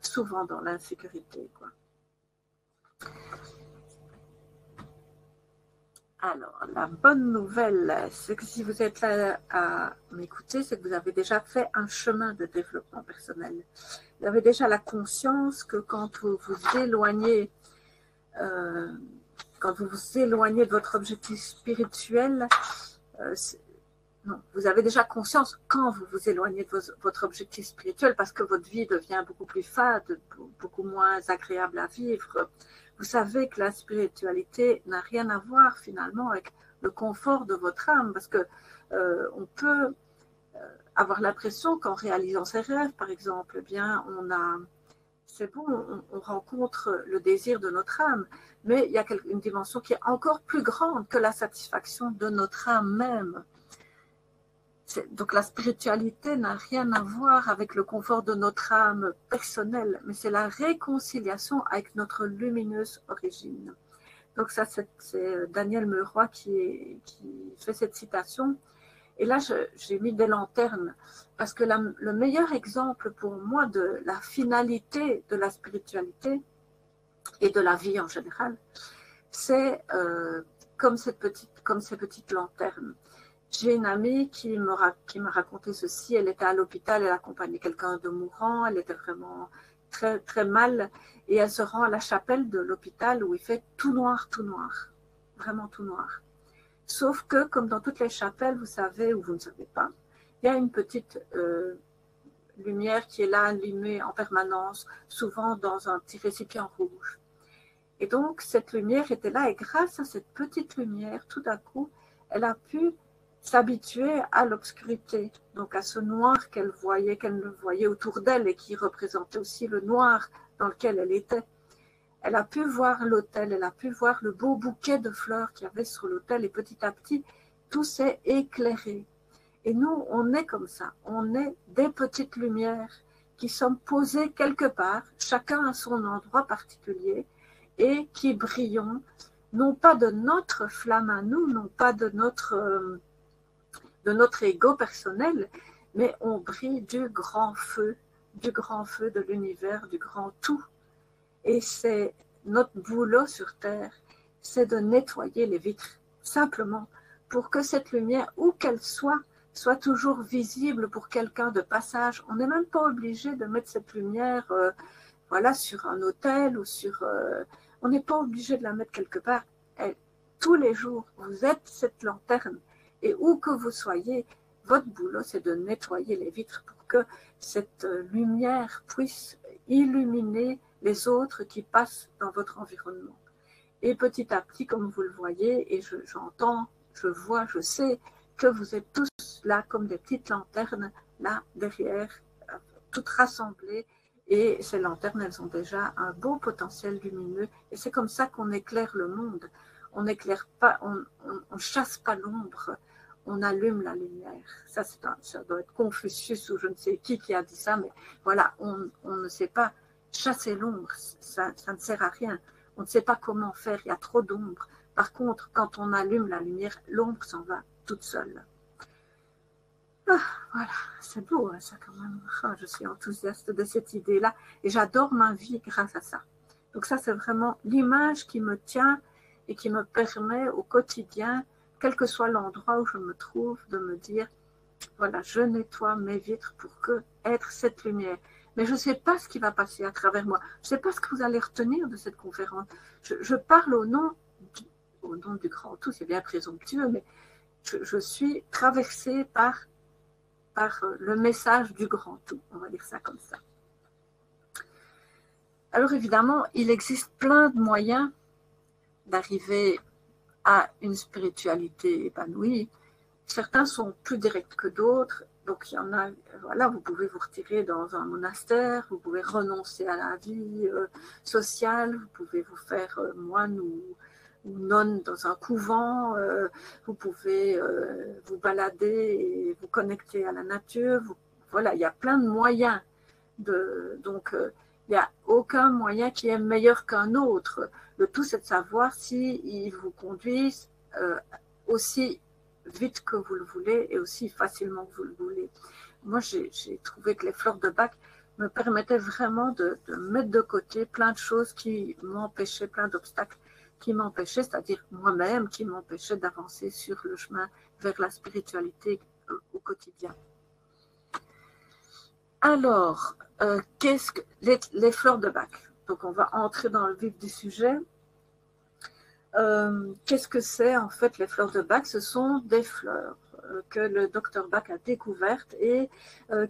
souvent dans l'insécurité, quoi. Alors, la bonne nouvelle, c'est que si vous êtes là à m'écouter, c'est que vous avez déjà fait un chemin de développement personnel. Vous avez déjà la conscience que quand vous vous éloignez, de votre objectif spirituel, non, vous avez déjà conscience quand vous vous éloignez de votre objectif spirituel, parce que votre vie devient beaucoup plus fade, beaucoup moins agréable à vivre. Vous savez que la spiritualité n'a rien à voir finalement avec le confort de votre âme, parce que on peut avoir l'impression qu'en réalisant ses rêves, par exemple, eh bien, c'est bon, on rencontre le désir de notre âme, mais il y a une dimension qui est encore plus grande que la satisfaction de notre âme même. Donc la spiritualité n'a rien à voir avec le confort de notre âme personnelle, mais c'est la réconciliation avec notre lumineuse origine. Donc ça, c'est Daniel Meuroy qui fait cette citation. Et là, j'ai mis des lanternes, parce que le meilleur exemple pour moi de la finalité de la spiritualité et de la vie en général, c'est comme ces petites lanternes. J'ai une amie qui m'a raconté ceci. Elle était à l'hôpital, elle accompagnait quelqu'un de mourant, elle était vraiment très, très mal. Et elle se rend à la chapelle de l'hôpital où il fait tout noir, vraiment tout noir. Sauf que, comme dans toutes les chapelles, vous savez ou vous ne savez pas, il y a une petite lumière qui est là, allumée en permanence, souvent dans un petit récipient rouge. Et donc, cette lumière était là, et grâce à cette petite lumière, tout d'un coup, elle a pu s'habituer à l'obscurité, donc à ce noir qu'elle ne voyait autour d'elle, et qui représentait aussi le noir dans lequel elle était. Elle a pu voir l'autel, elle a pu voir le beau bouquet de fleurs qu'il y avait sur l'autel, et petit à petit, tout s'est éclairé. Et nous, on est comme ça, on est des petites lumières qui sont posées quelque part, chacun à son endroit particulier, et qui brillons, non pas de notre flamme à nous, non pas de notre ego personnel, mais on brille du grand feu de l'univers, du grand tout. Et c'est notre boulot sur Terre, c'est de nettoyer les vitres, simplement, pour que cette lumière, où qu'elle soit toujours visible pour quelqu'un de passage. On n'est même pas obligé de mettre cette lumière sur un autel ou on n'est pas obligé de la mettre quelque part. Tous les jours, vous êtes cette lanterne. Et où que vous soyez, votre boulot, c'est de nettoyer les vitres pour que cette lumière puisse illuminer les autres qui passent dans votre environnement. Et petit à petit, comme vous le voyez, et j'entends, je vois, je sais que vous êtes tous là comme des petites lanternes, là derrière, toutes rassemblées. Et ces lanternes, elles ont déjà un beau potentiel lumineux. Et c'est comme ça qu'on éclaire le monde. On n'éclaire pas, on chasse pas l'ombre, on allume la lumière. Ça doit être Confucius ou je ne sais qui a dit ça, mais voilà, on ne sait pas chasser l'ombre, ça ne sert à rien. On ne sait pas comment faire, il y a trop d'ombre. Par contre, quand on allume la lumière, l'ombre s'en va toute seule. Voilà, c'est beau hein, ça quand même. Je suis enthousiaste de cette idée-là et j'adore ma vie grâce à ça. Donc ça, c'est vraiment l'image qui me tient et qui me permet au quotidien, quel que soit l'endroit où je me trouve, de me dire, voilà, je nettoie mes vitres pour être cette lumière. Mais je ne sais pas ce qui va passer à travers moi. Je ne sais pas ce que vous allez retenir de cette conférence. Je parle au nom du grand tout, c'est bien présomptueux, mais je suis traversée par le message du grand tout. On va dire ça comme ça. Alors évidemment, il existe plein de moyens d'arriver à une spiritualité épanouie. Certains sont plus directs que d'autres. Donc il y en a, voilà, vous pouvez vous retirer dans un monastère, vous pouvez renoncer à la vie sociale, vous pouvez vous faire moine ou nonne dans un couvent, vous pouvez vous balader et vous connecter à la nature. Voilà, il y a plein de moyens. Donc il n'y a aucun moyen qui est meilleur qu'un autre. Le tout, c'est de savoir s'ils vous conduisent aussi vite que vous le voulez et aussi facilement que vous le voulez. Moi, j'ai trouvé que les fleurs de Bach me permettaient vraiment de mettre de côté plein de choses qui m'empêchaient, plein d'obstacles qui m'empêchaient, c'est-à-dire moi-même, qui m'empêchaient d'avancer sur le chemin vers la spiritualité au quotidien. Alors, qu'est-ce que les fleurs de Bach? Donc, on va entrer dans le vif du sujet. Qu'est-ce que c'est en fait les fleurs de Bach? Ce sont des fleurs que le docteur Bach a découvertes et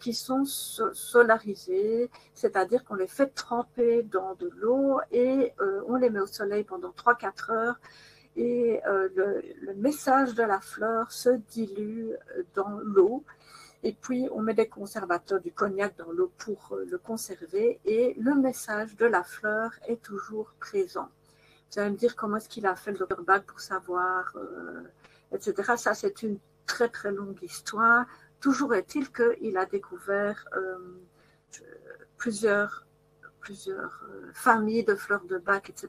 qui sont solarisées, c'est-à-dire qu'on les fait tremper dans de l'eau et on les met au soleil pendant 3-4 heures et le message de la fleur se dilue dans l'eau et puis on met des conservateurs du cognac dans l'eau pour le conserver et le message de la fleur est toujours présent. Vous allez me dire comment est-ce qu'il a fait le docteur Bach pour savoir, etc. Ça, c'est une très très longue histoire. Toujours est-il qu'il a découvert plusieurs familles de fleurs de Bach, etc.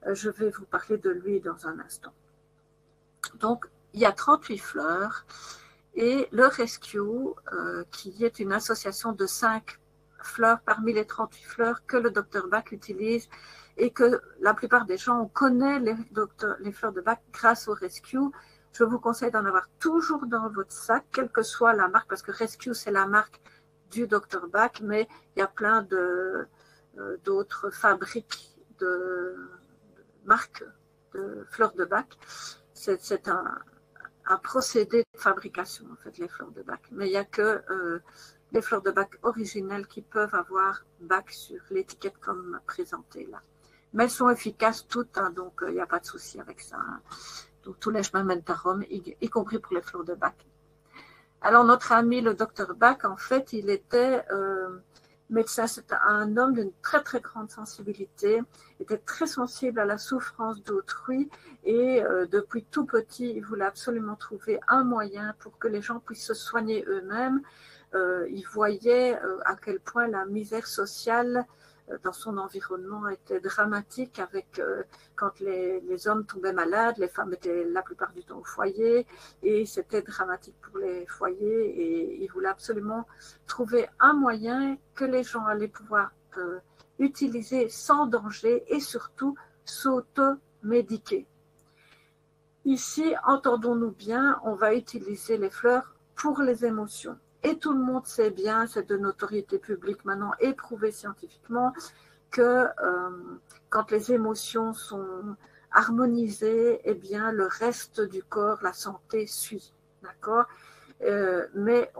Je vais vous parler de lui dans un instant. Donc, il y a 38 fleurs et le Rescue, qui est une association de 5 fleurs parmi les 38 fleurs que le docteur Bach utilise et que la plupart des gens, on connaît les fleurs de Bach grâce au Rescue. Je vous conseille d'en avoir toujours dans votre sac, quelle que soit la marque, parce que Rescue, c'est la marque du Dr Bach, mais il y a plein d'autres fabriques de marques de fleurs de Bach. C'est un procédé de fabrication, en fait, les fleurs de Bach. Mais il n'y a que les fleurs de Bach originelles qui peuvent avoir Bach sur l'étiquette comme présentée là. Mais elles sont efficaces toutes, hein, donc il n'y a pas de souci avec ça. Hein. Donc tous les chemins mènent à Rome, y compris pour les fleurs de Bach. Alors notre ami le docteur Bach, en fait, il était médecin, c'était un homme d'une très très grande sensibilité, était très sensible à la souffrance d'autrui et depuis tout petit, il voulait absolument trouver un moyen pour que les gens puissent se soigner eux-mêmes. Il voyait à quel point la misère sociale dans son environnement était dramatique avec quand les hommes tombaient malades, les femmes étaient la plupart du temps au foyer et c'était dramatique pour les foyers et il voulait absolument trouver un moyen que les gens allaient pouvoir utiliser sans danger et surtout s'auto-médiquer. Ici, entendons-nous bien, on va utiliser les fleurs pour les émotions. Et tout le monde sait bien, c'est de notoriété publique maintenant, éprouvé scientifiquement, que quand les émotions sont harmonisées, eh bien, le reste du corps, la santé suit. D'accord ? Mais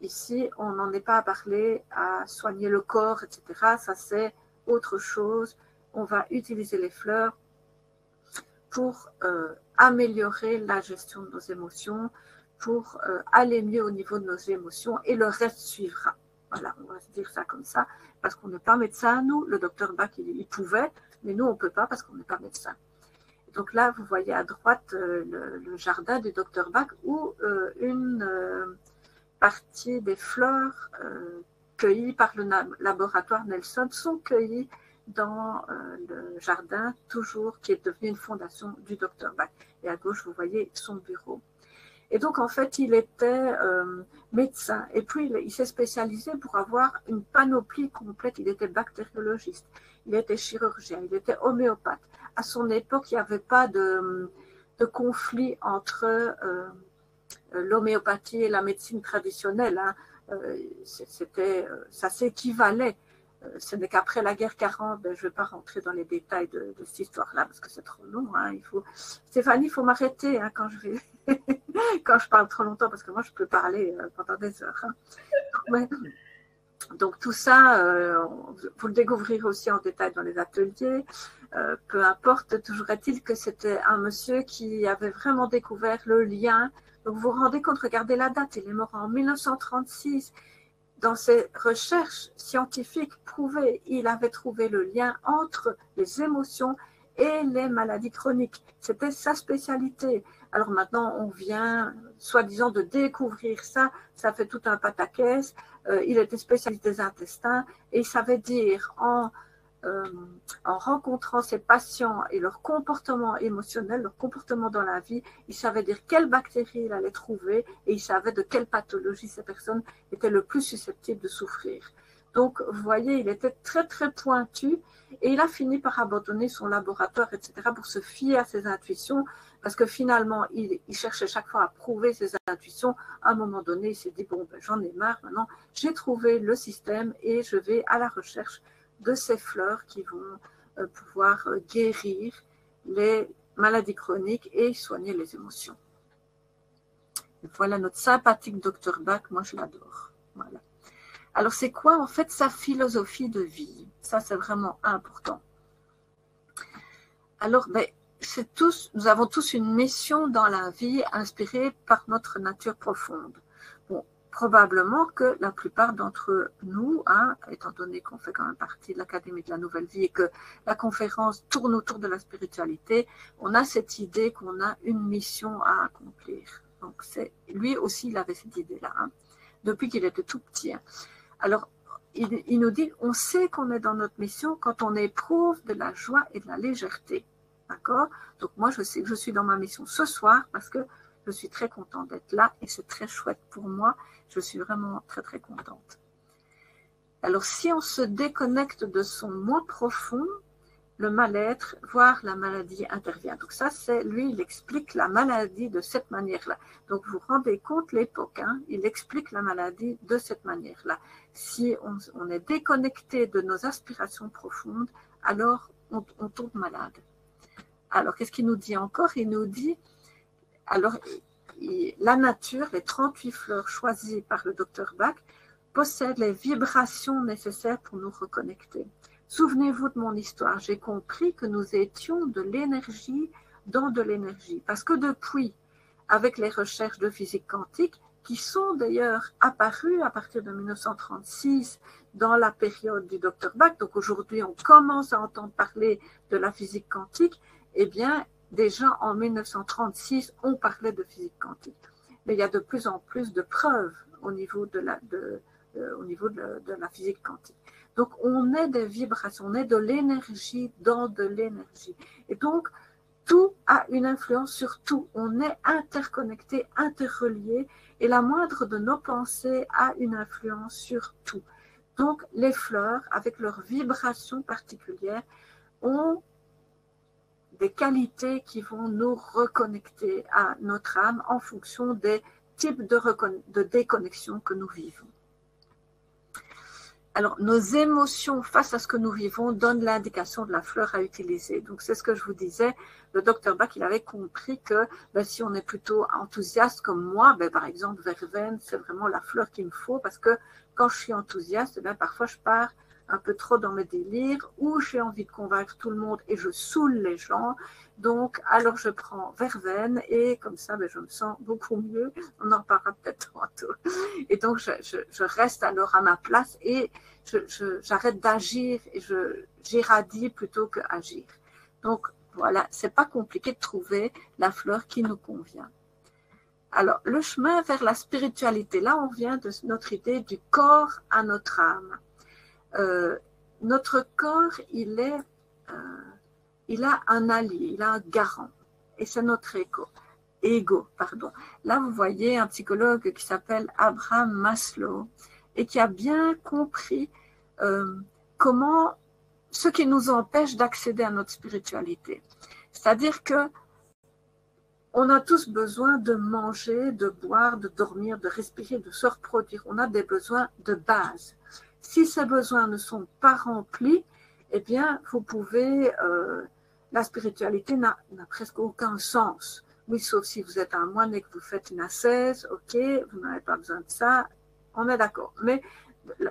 ici, on n'en est pas à parler, à soigner le corps, etc. Ça, c'est autre chose. On va utiliser les fleurs pour améliorer la gestion de nos émotions, pour aller mieux au niveau de nos émotions et le reste suivra. Voilà, on va se dire ça comme ça, parce qu'on n'est pas médecin, nous. Le docteur Bach, il pouvait, mais nous, on ne peut pas parce qu'on n'est pas médecin. Donc là, vous voyez à droite le jardin du docteur Bach où une partie des fleurs cueillies par le laboratoire Nelson sont cueillies dans le jardin, toujours, qui est devenu une fondation du docteur Bach. Et à gauche, vous voyez son bureau. Et donc, en fait, il était médecin. Et puis, il s'est spécialisé pour avoir une panoplie complète. Il était bactériologiste, il était chirurgien, il était homéopathe. À son époque, il n'y avait pas de conflit entre l'homéopathie et la médecine traditionnelle. Hein. Ça s'équivalait. Ce n'est qu'après la guerre 40, je ne vais pas rentrer dans les détails de cette histoire-là parce que c'est trop long. Hein. Stéphanie, il faut m'arrêter hein, quand je parle trop longtemps parce que moi, je peux parler pendant des heures. Hein. Donc, tout ça, vous le découvrirez aussi en détail dans les ateliers. Peu importe, toujours est-il que c'était un monsieur qui avait vraiment découvert le lien. Donc, vous vous rendez compte, regardez la date, il est mort en 1936. Dans ses recherches scientifiques prouvées, il avait trouvé le lien entre les émotions et les maladies chroniques. C'était sa spécialité. Alors maintenant, on vient, soi-disant, de découvrir ça. Ça fait tout un pataquès. Il était spécialiste des intestins et il savait dire en rencontrant ses patients et leur comportement émotionnel, leur comportement dans la vie, il savait dire quelles bactéries il allait trouver et il savait de quelle pathologie ces personnes étaient le plus susceptibles de souffrir. Donc, vous voyez, il était très, très pointu et il a fini par abandonner son laboratoire, etc., pour se fier à ses intuitions parce que finalement, il cherchait chaque fois à prouver ses intuitions. À un moment donné, il s'est dit, bon, ben, j'en ai marre maintenant, j'ai trouvé le système et je vais à la recherche de ces fleurs qui vont pouvoir guérir les maladies chroniques et soigner les émotions. Et voilà notre sympathique Dr Bach, moi je l'adore. Voilà. Alors c'est quoi en fait sa philosophie de vie? Ça c'est vraiment important. Alors nous avons tous une mission dans la vie inspirée par notre nature profonde. Bon, probablement que la plupart d'entre nous, hein, étant donné qu'on fait quand même partie de l'Académie de la Nouvelle Vie et que la conférence tourne autour de la spiritualité, on a cette idée qu'on a une mission à accomplir. Donc lui aussi, il avait cette idée-là, hein, depuis qu'il était tout petit. Hein. Alors, il nous dit, on sait qu'on est dans notre mission quand on éprouve de la joie et de la légèreté. D'accord? Donc moi, je sais que je suis dans ma mission ce soir parce que je suis très contente d'être là et c'est très chouette pour moi. Je suis vraiment très, très contente. Alors, si on se déconnecte de son moi profond, le mal-être, voire la maladie intervient. Donc ça, c'est lui, il explique la maladie de cette manière-là. Donc vous vous rendez compte l'époque, hein, il explique la maladie de cette manière-là. Si on est déconnecté de nos aspirations profondes, alors on tombe malade. Alors qu'est-ce qu'il nous dit encore? Il nous dit, alors la nature, les 38 fleurs choisies par le docteur Bach, possèdent les vibrations nécessaires pour nous reconnecter. Souvenez-vous de mon histoire, j'ai compris que nous étions de l'énergie dans de l'énergie. Parce que depuis, avec les recherches de physique quantique, qui sont d'ailleurs apparues à partir de 1936 dans la période du Dr Bach, donc aujourd'hui on commence à entendre parler de la physique quantique, eh bien déjà en 1936 on parlait de physique quantique. Mais il y a de plus en plus de preuves au niveau de la physique quantique. Donc, on est des vibrations, on est de l'énergie dans de l'énergie. Et donc, tout a une influence sur tout. On est interconnecté, interrelié, et la moindre de nos pensées a une influence sur tout. Donc, les fleurs, avec leurs vibrations particulières, ont des qualités qui vont nous reconnecter à notre âme en fonction des types de déconnexion que nous vivons. Alors, nos émotions face à ce que nous vivons donnent l'indication de la fleur à utiliser. Donc, c'est ce que je vous disais. Le docteur Bach, il avait compris que si on est plutôt enthousiaste comme moi, par exemple, verveine, c'est vraiment la fleur qu'il me faut parce que quand je suis enthousiaste, parfois je pars un peu trop dans mes délires ou j'ai envie de convaincre tout le monde et je saoule les gens. Donc, alors je prends verveine et comme ça, je me sens beaucoup mieux. On en parlera peut-être tantôt. Et donc, je reste alors à ma place et j'arrête d'agir et j'irradie plutôt qu'agir. Donc, voilà, c'est pas compliqué de trouver la fleur qui nous convient. Alors, le chemin vers la spiritualité, là, on vient de notre idée du corps à notre âme. Notre corps, il a un allié, il a un garant, et c'est notre ego. Là, vous voyez un psychologue qui s'appelle Abraham Maslow et qui a bien compris comment ce qui nous empêche d'accéder à notre spiritualité. C'est-à-dire que on a tous besoin de manger, de boire, de dormir, de respirer, de se reproduire. On a des besoins de base. Si ces besoins ne sont pas remplis, eh bien, vous pouvez... la spiritualité n'a presque aucun sens. Oui, sauf si vous êtes un moine et que vous faites une ascèse, ok, vous n'avez pas besoin de ça, on est d'accord. Mais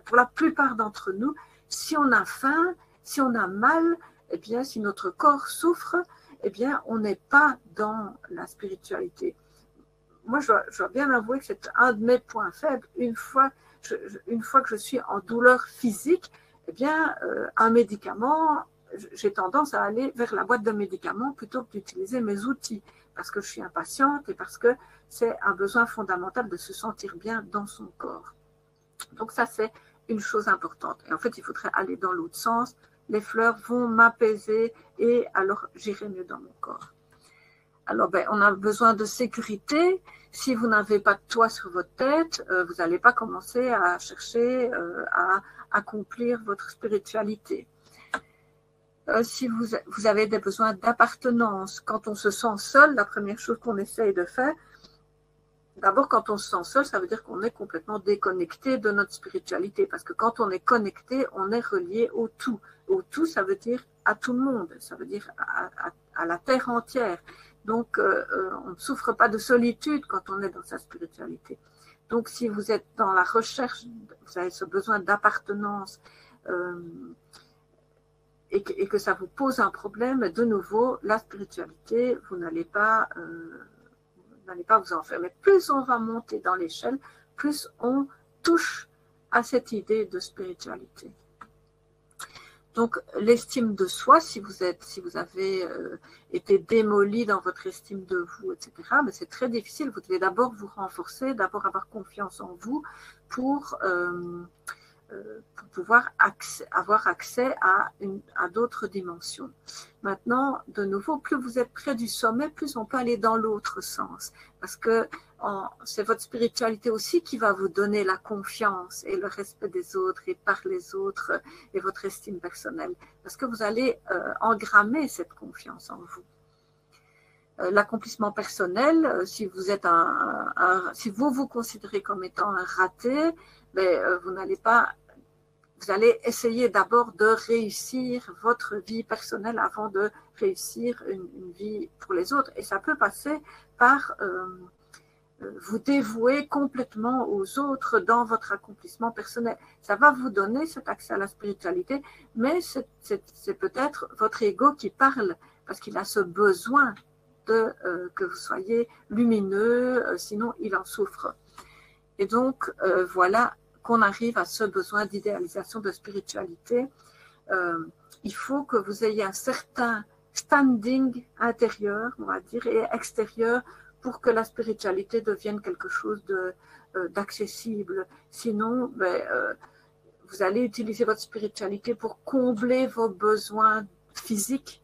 pour la plupart d'entre nous, si on a faim, si on a mal, eh bien, si notre corps souffre, eh bien, on n'est pas dans la spiritualité. Moi, je dois bien avouer que c'est un de mes points faibles. Une fois que je suis en douleur physique, eh bien, un médicament, j'ai tendance à aller vers la boîte de médicaments plutôt que d'utiliser mes outils, parce que je suis impatiente et parce que c'est un besoin fondamental de se sentir bien dans son corps. Donc ça, c'est une chose importante. Et en fait, il faudrait aller dans l'autre sens. Les fleurs vont m'apaiser et alors j'irai mieux dans mon corps. Alors, on a besoin de sécurité. Si vous n'avez pas de toit sur votre tête, vous n'allez pas commencer à chercher à accomplir votre spiritualité. Si vous avez des besoins d'appartenance, quand on se sent seul, la première chose qu'on essaye de faire, d'abord quand on se sent seul, ça veut dire qu'on est complètement déconnecté de notre spiritualité, parce que quand on est connecté, on est relié au tout. Au tout, ça veut dire à tout le monde, ça veut dire à la terre entière. Donc, on ne souffre pas de solitude quand on est dans sa spiritualité. Donc, si vous êtes dans la recherche, vous avez ce besoin d'appartenance, et que ça vous pose un problème, de nouveau, la spiritualité, vous n'allez pas vous en faire. Mais plus on va monter dans l'échelle, plus on touche à cette idée de spiritualité. Donc, l'estime de soi, si vous avez été démoli dans votre estime de vous, etc., mais c'est très difficile. Vous devez d'abord vous renforcer, d'abord avoir confiance en vous pour pour pouvoir avoir accès à d'autres dimensions. Maintenant, de nouveau, plus vous êtes près du sommet, plus on peut aller dans l'autre sens. Parce que c'est votre spiritualité aussi qui va vous donner la confiance et le respect des autres et par les autres et votre estime personnelle. Parce que vous allez engrammer cette confiance en vous. L'accomplissement personnel, si vous êtes si vous vous considérez comme étant un raté, mais vous allez essayer d'abord de réussir votre vie personnelle avant de réussir une vie pour les autres. Et ça peut passer par vous dévouer complètement aux autres dans votre accomplissement personnel. Ça va vous donner cet accès à la spiritualité, mais c'est peut-être votre ego qui parle, parce qu'il a ce besoin que vous soyez lumineux, sinon il en souffre. Et donc, voilà qu'on arrive à ce besoin d'idéalisation de spiritualité. Il faut que vous ayez un certain standing intérieur, on va dire, et extérieur, pour que la spiritualité devienne quelque chose d'accessible. Sinon, vous allez utiliser votre spiritualité pour combler vos besoins physiques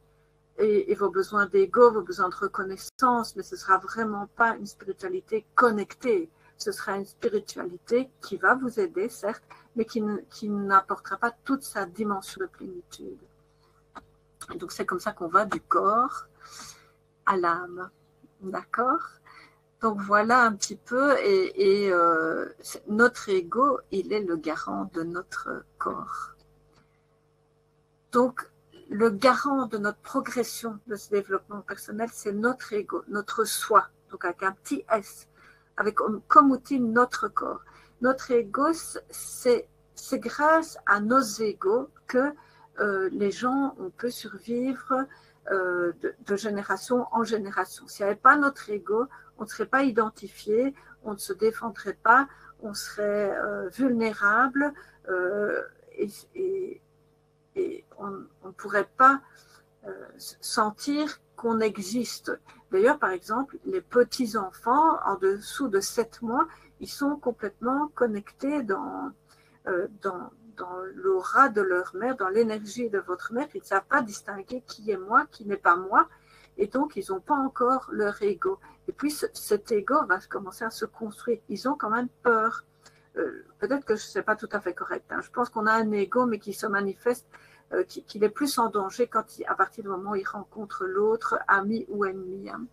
et vos besoins d'ego, vos besoins de reconnaissance, mais ce ne sera vraiment pas une spiritualité connectée. Ce sera une spiritualité qui va vous aider, certes, mais qui n'apportera pas toute sa dimension de plénitude. Et donc, c'est comme ça qu'on va du corps à l'âme. D'accord? Donc, voilà un petit peu. Et notre ego, il est le garant de notre corps. Donc, le garant de notre progression de ce développement personnel, c'est notre ego, notre soi, donc avec un petit S, avec comme outil notre corps. Notre ego, c'est grâce à nos égos que les gens, on peut survivre de génération en génération. S'il n'y avait pas notre ego, on ne serait pas identifié, on ne se défendrait pas, on serait vulnérable et on ne pourrait pas sentir qu'on existe. D'ailleurs, par exemple, les petits-enfants, en dessous de 7 mois, ils sont complètement connectés dans l'aura de leur mère, dans l'énergie de votre mère. Ils ne savent pas distinguer qui est moi, qui n'est pas moi. Et donc, ils n'ont pas encore leur ego. Et puis, cet ego va commencer à se construire. Ils ont quand même peur. Peut-être que je ne sais pas tout à fait correct. Hein. Je pense qu'on a un ego, mais qui se manifeste, qu'il est plus en danger à partir du moment où il rencontre l'autre, ami ou ennemi. Hein.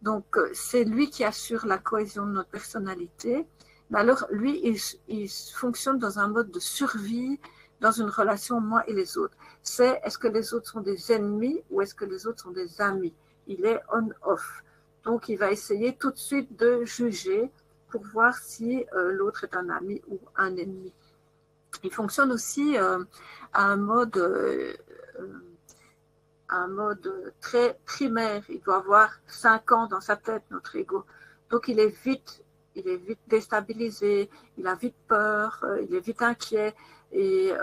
Donc, c'est lui qui assure la cohésion de notre personnalité. Mais alors, lui, il fonctionne dans un mode de survie, dans une relation moi et les autres. C'est est-ce que les autres sont des ennemis ou est-ce que les autres sont des amis? Il est on-off. Donc, il va essayer tout de suite de juger pour voir si l'autre est un ami ou un ennemi. Il fonctionne aussi à un mode très primaire. Il doit avoir 5 ans dans sa tête, notre ego. Donc, il est vite déstabilisé, il a vite peur, il est vite inquiet et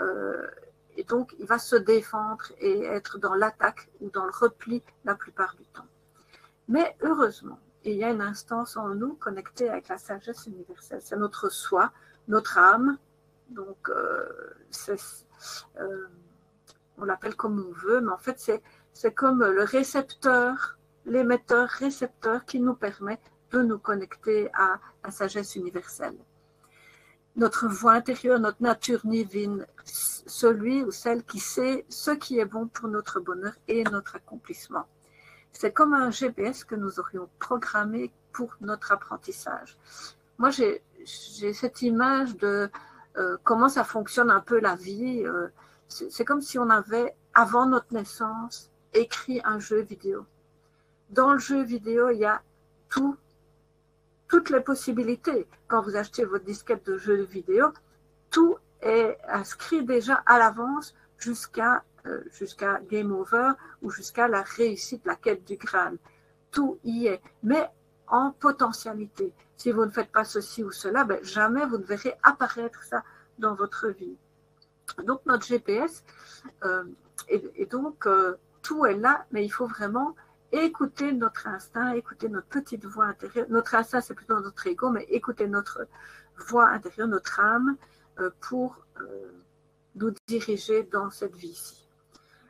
donc il va se défendre et être dans l'attaque ou dans le repli la plupart du temps. Mais heureusement, il y a une instance en nous connectée avec la sagesse universelle. C'est notre soi, notre âme. Donc, on l'appelle comme on veut, mais en fait, c'est comme le récepteur, l'émetteur-récepteur qui nous permet de nous connecter à la sagesse universelle. Notre voix intérieure, notre nature divine, celui ou celle qui sait ce qui est bon pour notre bonheur et notre accomplissement. C'est comme un GPS que nous aurions programmé pour notre apprentissage. Moi, j'ai cette image de comment ça fonctionne un peu la vie. C'est comme si on avait, avant notre naissance, écrit un jeu vidéo. Dans le jeu vidéo, il y a toutes les possibilités. Quand vous achetez votre disquette de jeu vidéo, tout est inscrit déjà à l'avance jusqu'à Game Over ou jusqu'à la réussite, la quête du Graal. Tout y est, mais en potentialité. Si vous ne faites pas ceci ou cela, jamais vous ne verrez apparaître ça dans votre vie. Donc notre GPS, et donc tout est là, mais il faut vraiment écouter notre instinct, écouter notre petite voix intérieure. Notre instinct, c'est plutôt notre ego, mais écouter notre voix intérieure, notre âme, pour nous diriger dans cette vie-ci.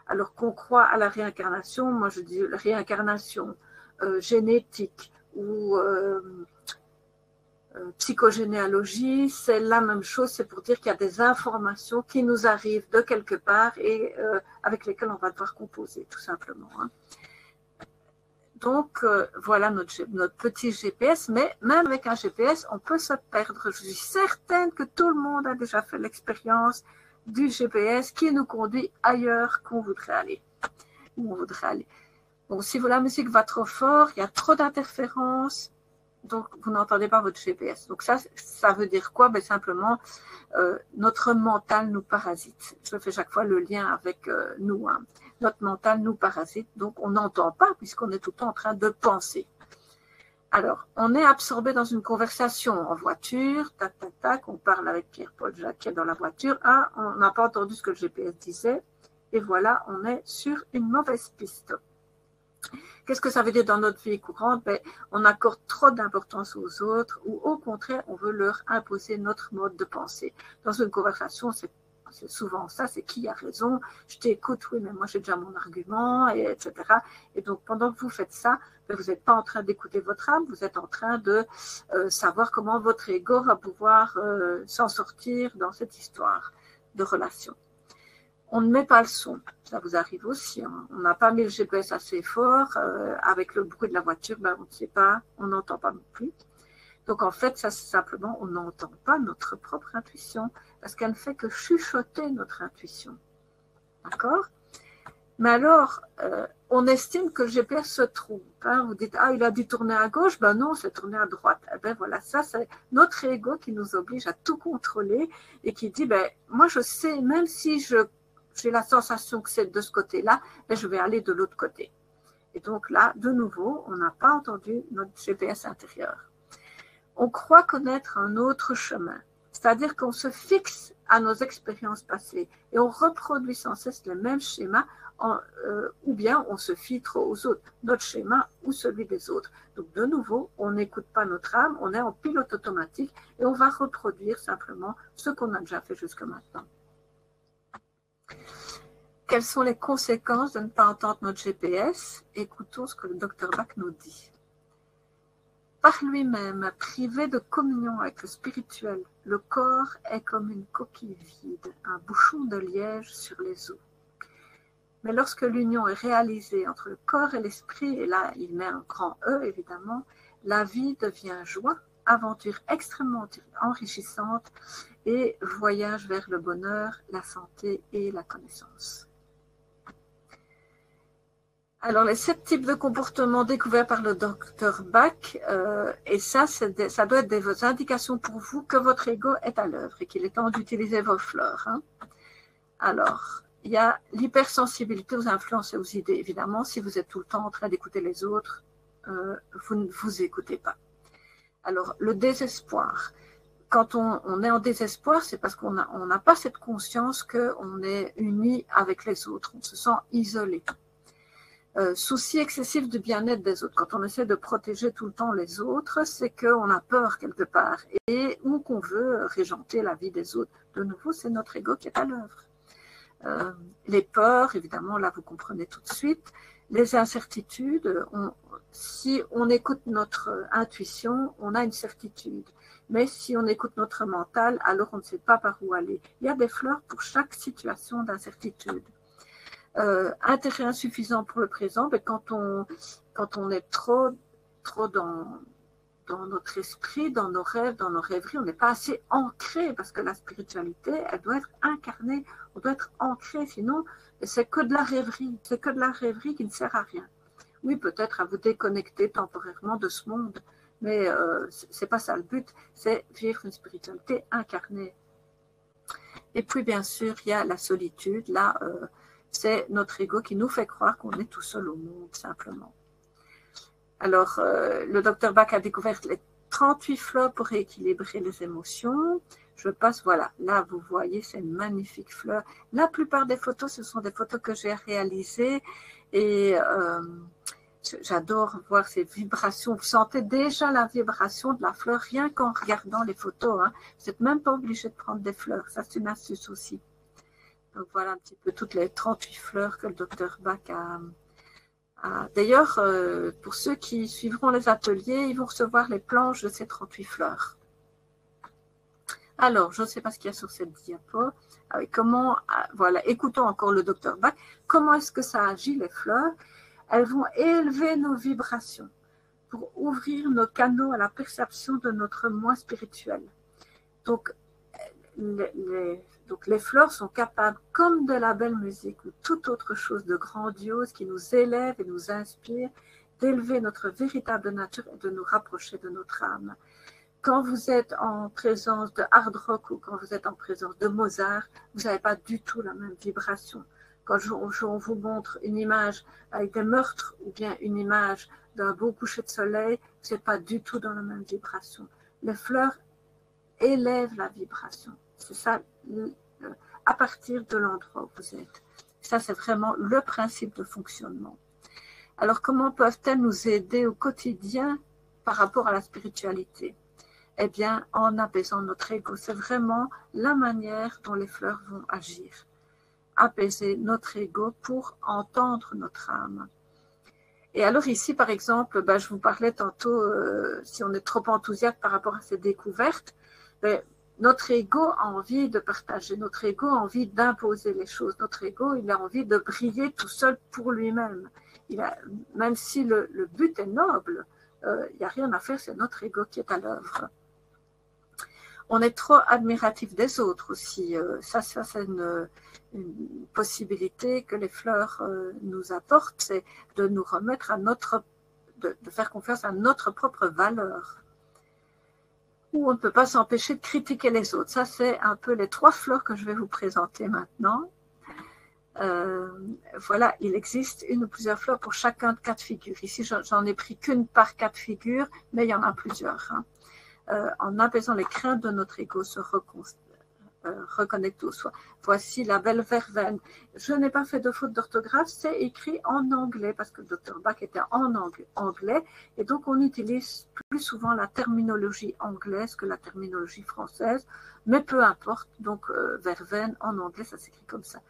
Alors qu'on croit à la réincarnation, moi je dis réincarnation génétique ou psychogénéalogie, c'est la même chose, c'est pour dire qu'il y a des informations qui nous arrivent de quelque part et avec lesquelles on va devoir composer, tout simplement. Hein. Donc, voilà notre petit GPS, mais même avec un GPS, on peut se perdre. Je suis certaine que tout le monde a déjà fait l'expérience du GPS qui nous conduit ailleurs qu'on voudrait aller. Où on voudrait aller. Bon, si la musique va trop fort, il y a trop d'interférences, donc vous n'entendez pas votre GPS. Donc ça veut dire quoi? Ben, simplement, notre mental nous parasite. Je fais chaque fois le lien avec nous. Hein. Notre mental nous parasite, donc on n'entend pas puisqu'on est tout le temps en train de penser. Alors, on est absorbé dans une conversation en voiture, tac, tac, tac, on parle avec Pierre-Paul Jacquet dans la voiture. Ah, on n'a pas entendu ce que le GPS disait, et voilà, on est sur une mauvaise piste. Qu'est-ce que ça veut dire dans notre vie courante? Ben, on accorde trop d'importance aux autres ou au contraire, on veut leur imposer notre mode de pensée. Dans une conversation, c'est souvent ça, c'est qui a raison, je t'écoute, oui, mais moi j'ai déjà mon argument, etc. Et donc pendant que vous faites ça, ben, vous n'êtes pas en train d'écouter votre âme, vous êtes en train de savoir comment votre ego va pouvoir s'en sortir dans cette histoire de relation. On ne met pas le son, ça vous arrive aussi. Hein. On n'a pas mis le GPS assez fort, avec le bruit de la voiture, ben, on ne sait pas, on n'entend pas non plus. Donc en fait, ça c'est simplement, on n'entend pas notre propre intuition, parce qu'elle ne fait que chuchoter notre intuition. D'accord? Mais alors, on estime que le GPS se trompe. Hein. Vous dites, ah, il a dû tourner à gauche, ben non, c'est tourné à droite. Eh ben voilà, ça c'est notre ego qui nous oblige à tout contrôler et qui dit, ben moi je sais, même si j'ai la sensation que c'est de ce côté-là, ben, je vais aller de l'autre côté. Et donc là, de nouveau, on n'a pas entendu notre GPS intérieur. On croit connaître un autre chemin, c'est-à-dire qu'on se fixe à nos expériences passées et on reproduit sans cesse les mêmes schémas ou bien on se fie trop aux autres, notre schéma ou celui des autres. Donc de nouveau, on n'écoute pas notre âme, on est en pilote automatique et on va reproduire simplement ce qu'on a déjà fait jusque maintenant. Quelles sont les conséquences de ne pas entendre notre GPS? Écoutons ce que le Dr Bach nous dit. Par lui-même, privé de communion avec le spirituel, le corps est comme une coquille vide, un bouchon de liège sur les eaux. Mais lorsque l'union est réalisée entre le corps et l'esprit, et là il met un grand E évidemment, la vie devient joie, aventure extrêmement enrichissante et voyage vers le bonheur, la santé et la connaissance. Alors, les 7 types de comportements découverts par le Dr Bach, et ça doit être des indications pour vous que votre ego est à l'œuvre et qu'il est temps d'utiliser vos fleurs. Hein. Alors, il y a l'hypersensibilité aux influences et aux idées. Évidemment, si vous êtes tout le temps en train d'écouter les autres, vous ne vous écoutez pas. Alors, le désespoir. Quand on est en désespoir, c'est parce qu'on n'a pas cette conscience qu'on est uni avec les autres. On se sent isolé. Souci excessif du bien-être des autres. Quand on essaie de protéger tout le temps les autres, c'est qu'on a peur quelque part ou qu'on veut régenter la vie des autres. De nouveau, c'est notre ego qui est à l'œuvre. Les peurs, évidemment, là vous comprenez tout de suite. Les incertitudes, si on écoute notre intuition, on a une certitude. Mais si on écoute notre mental, alors on ne sait pas par où aller. Il y a des fleurs pour chaque situation d'incertitude. Intérêt insuffisant pour le présent, mais quand on est trop dans notre esprit, dans nos rêves, dans nos rêveries, on n'est pas assez ancré, parce que la spiritualité, elle doit être incarnée, on doit être ancré, sinon c'est que de la rêverie, qui ne sert à rien. Oui, peut-être à vous déconnecter temporairement de ce monde, mais c'est pas ça le but, c'est vivre une spiritualité incarnée. Et puis bien sûr, il y a la solitude, là, c'est notre ego qui nous fait croire qu'on est tout seul au monde, simplement. Alors, le Dr Bach a découvert les 38 fleurs pour rééquilibrer les émotions. Je passe, voilà, là vous voyez ces magnifiques fleurs. La plupart des photos, ce sont des photos que j'ai réalisées et J'adore voir ces vibrations. Vous sentez déjà la vibration de la fleur rien qu'en regardant les photos. Hein. Vous n'êtes même pas obligé de prendre des fleurs. Ça, c'est une astuce aussi. Donc voilà un petit peu toutes les 38 fleurs que le docteur Bach a. D'ailleurs, pour ceux qui suivront les ateliers, ils vont recevoir les planches de ces 38 fleurs. Alors, je ne sais pas ce qu'il y a sur cette diapo. Comment, voilà, écoutons encore le docteur Bach. Comment est-ce que ça agit, les fleurs? Elles vont élever nos vibrations pour ouvrir nos canaux à la perception de notre moi spirituel. Donc, les fleurs sont capables, comme de la belle musique ou toute autre chose de grandiose qui nous élève et nous inspire, d'élever notre véritable nature et de nous rapprocher de notre âme. Quand vous êtes en présence de hard rock ou quand vous êtes en présence de Mozart, vous n'avez pas du tout la même vibration. Quand on vous montre une image avec des meurtres ou bien une image d'un beau coucher de soleil, vous n'êtes pas du tout dans la même vibration. Les fleurs élèvent la vibration. C'est ça, à partir de l'endroit où vous êtes. Ça, c'est vraiment le principe de fonctionnement. Alors, comment peuvent-elles nous aider au quotidien par rapport à la spiritualité? Eh bien, en apaisant notre ego. C'est vraiment la manière dont les fleurs vont agir. Apaiser notre ego pour entendre notre âme. Et alors ici, par exemple, je vous parlais tantôt, si on est trop enthousiaste par rapport à ces découvertes, notre ego a envie de partager, notre ego a envie d'imposer les choses, notre ego, il a envie de briller tout seul pour lui-même. Même si le but est noble, il n'y a rien à faire, c'est notre ego qui est à l'œuvre. On est trop admiratif des autres aussi. Ça c'est une possibilité que les fleurs nous apportent, c'est de nous remettre à de faire confiance à notre propre valeur. Où on ne peut pas s'empêcher de critiquer les autres. Ça, c'est un peu les 3 fleurs que je vais vous présenter maintenant. Voilà, il existe une ou plusieurs fleurs pour chacun de 4 figures. Ici, j'en ai pris qu'une par 4 figures, mais il y en a plusieurs. Hein. En apaisant les craintes de notre ego, se reconnecter au soi. Voici la belle verveine. Je n'ai pas fait de faute d'orthographe, c'est écrit en anglais, parce que le Dr Bach était en anglais, et donc on utilise plus souvent la terminologie anglaise que la terminologie française, mais peu importe, donc verveine en anglais, ça s'écrit comme ça.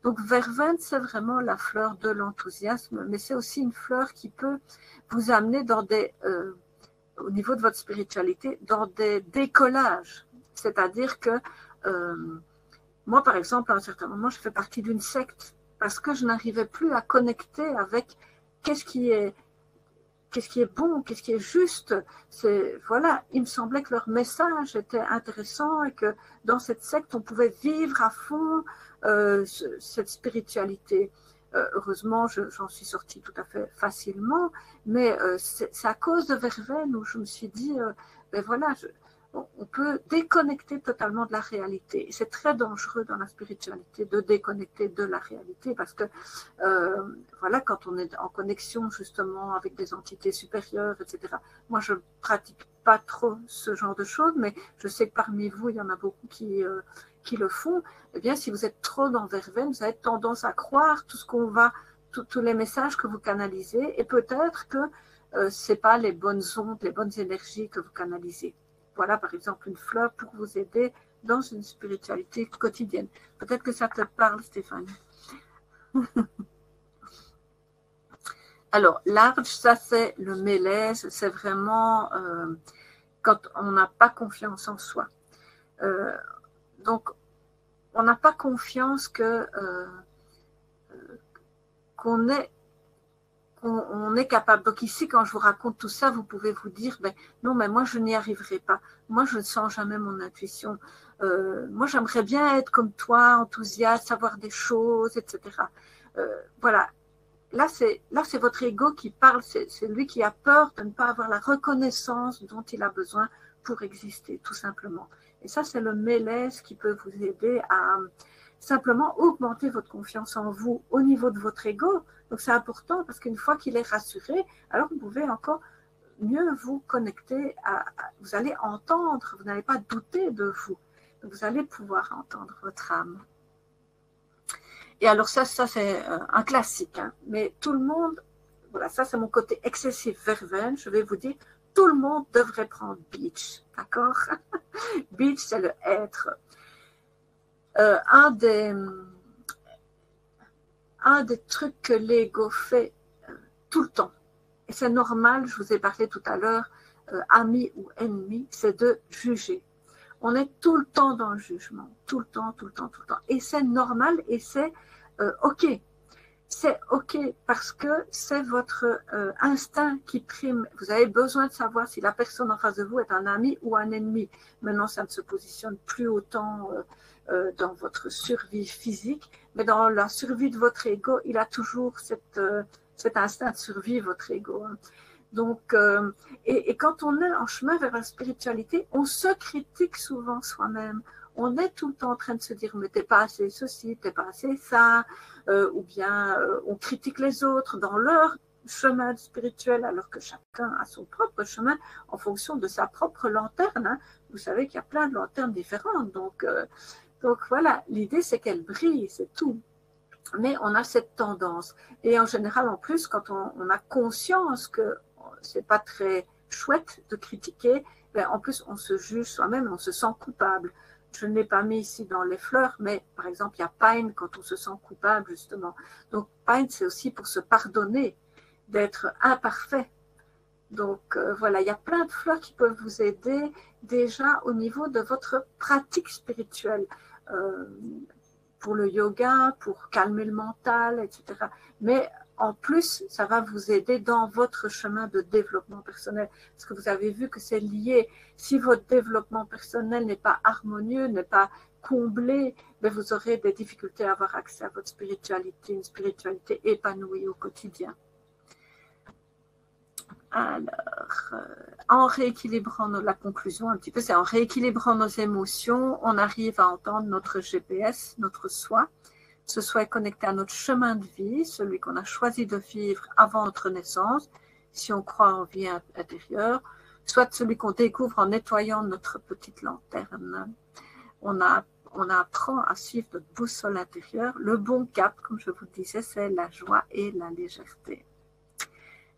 Donc verveine, c'est vraiment la fleur de l'enthousiasme, mais c'est aussi une fleur qui peut vous amener dans au niveau de votre spiritualité, dans des décollages. C'est-à-dire que moi, par exemple, à un certain moment, je fais partie d'une secte parce que je n'arrivais plus à connecter avec qu'est-ce qui est bon, qu'est-ce qui est juste. Voilà, il me semblait que leur message était intéressant et que dans cette secte, on pouvait vivre à fond cette spiritualité. Heureusement, j'en suis sortie tout à fait facilement, mais c'est à cause de Verveine où je me suis dit, voilà, on peut déconnecter totalement de la réalité. C'est très dangereux dans la spiritualité de déconnecter de la réalité parce que, voilà, quand on est en connexion justement avec des entités supérieures, etc. Moi, je ne pratique pas trop ce genre de choses, mais je sais que parmi vous, il y en a beaucoup qui le font. Eh bien, si vous êtes trop dans Verveine, vous avez tendance à croire tout ce tous les messages que vous canalisez, et peut-être que ce n'est pas les bonnes ondes, les bonnes énergies que vous canalisez. Voilà, par exemple, une fleur pour vous aider dans une spiritualité quotidienne. Peut-être que ça te parle, Stéphanie. Alors, large, ça c'est le mélèze, c'est vraiment quand on n'a pas confiance en soi. Donc, on n'a pas confiance qu'on est capable. Donc ici, quand je vous raconte tout ça, vous pouvez vous dire, non, mais moi, je n'y arriverai pas. Moi, je ne sens jamais mon intuition. Moi, j'aimerais bien être comme toi, enthousiaste, savoir des choses, etc. Voilà. Là, c'est votre ego qui parle. C'est lui qui a peur de ne pas avoir la reconnaissance dont il a besoin pour exister, tout simplement. Et ça, c'est le mélèze qui peut vous aider à simplement augmenter votre confiance en vous au niveau de votre ego. Donc, c'est important parce qu'une fois qu'il est rassuré, alors vous pouvez encore mieux vous connecter vous allez entendre, vous n'allez pas douter de vous. Donc, vous allez pouvoir entendre votre âme. Et alors, ça c'est un classique. Hein. Mais tout le monde, voilà, ça c'est mon côté excessif verveine. Je vais vous dire, tout le monde devrait prendre Beach, d'accord? Beach, c'est le être. Un des trucs que l'ego fait tout le temps, et c'est normal, je vous ai parlé tout à l'heure, ami ou ennemi, c'est de juger. On est tout le temps dans le jugement, tout le temps. Et c'est normal et c'est OK. C'est OK parce que c'est votre instinct qui prime. Vous avez besoin de savoir si la personne en face de vous est un ami ou un ennemi. Maintenant, ça ne se positionne plus autant dans votre survie physique, mais dans la survie de votre ego, il a toujours cet instinct de survie, votre ego. Hein. Donc, et quand on est en chemin vers la spiritualité, on se critique souvent soi-même. On est tout le temps en train de se dire, mais t'es pas assez ceci, t'es pas assez ça, ou bien on critique les autres dans leur chemin spirituel, alors que chacun a son propre chemin en fonction de sa propre lanterne. Hein. Vous savez qu'il y a plein de lanternes différentes, donc voilà, l'idée c'est qu'elle brille, c'est tout. Mais on a cette tendance. Et en général, en plus, quand on a conscience que c'est pas très chouette de critiquer, ben en plus, on se juge soi-même, on se sent coupable. Je ne l'ai pas mis ici dans les fleurs, mais par exemple, il y a Pine quand on se sent coupable, justement. Donc, Pine, c'est aussi pour se pardonner d'être imparfait. Donc, voilà, il y a plein de fleurs qui peuvent vous aider déjà au niveau de votre pratique spirituelle. Pour le yoga, pour calmer le mental, etc. Mais en plus, ça va vous aider dans votre chemin de développement personnel. Parce que vous avez vu que c'est lié. Si votre développement personnel n'est pas harmonieux, n'est pas comblé, ben vous aurez des difficultés à avoir accès à votre spiritualité, une spiritualité épanouie au quotidien. Alors, en rééquilibrant la conclusion un petit peu, c'est en rééquilibrant nos émotions, on arrive à entendre notre GPS, notre soi. Ce soi est connecté à notre chemin de vie, celui qu'on a choisi de vivre avant notre naissance, si on croit en vie intérieure, soit celui qu'on découvre en nettoyant notre petite lanterne. On apprend à suivre notre boussole intérieure. Le bon cap, comme je vous le disais, c'est la joie et la légèreté.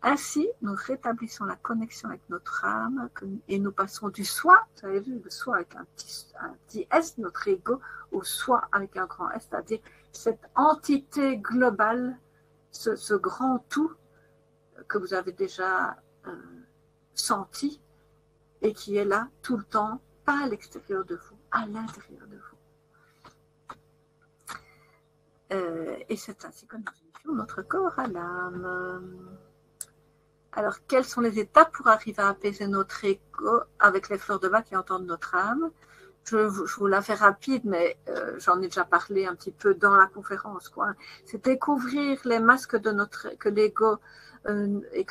Ainsi, nous rétablissons la connexion avec notre âme et nous passons du soi, vous avez vu, le soi avec un petit S, notre ego, au soi avec un grand S, c'est-à-dire cette entité globale, ce grand tout que vous avez déjà senti et qui est là tout le temps, pas à l'extérieur de vous, à l'intérieur de vous. Et c'est ainsi que nous unifions notre corps à l'âme. Alors, quelles sont les étapes pour arriver à apaiser notre ego avec les fleurs de bac qui entendent notre âme? Je vous la fais rapide, mais j'en ai déjà parlé un petit peu dans la conférence, quoi. C'est découvrir les masques que l'ego et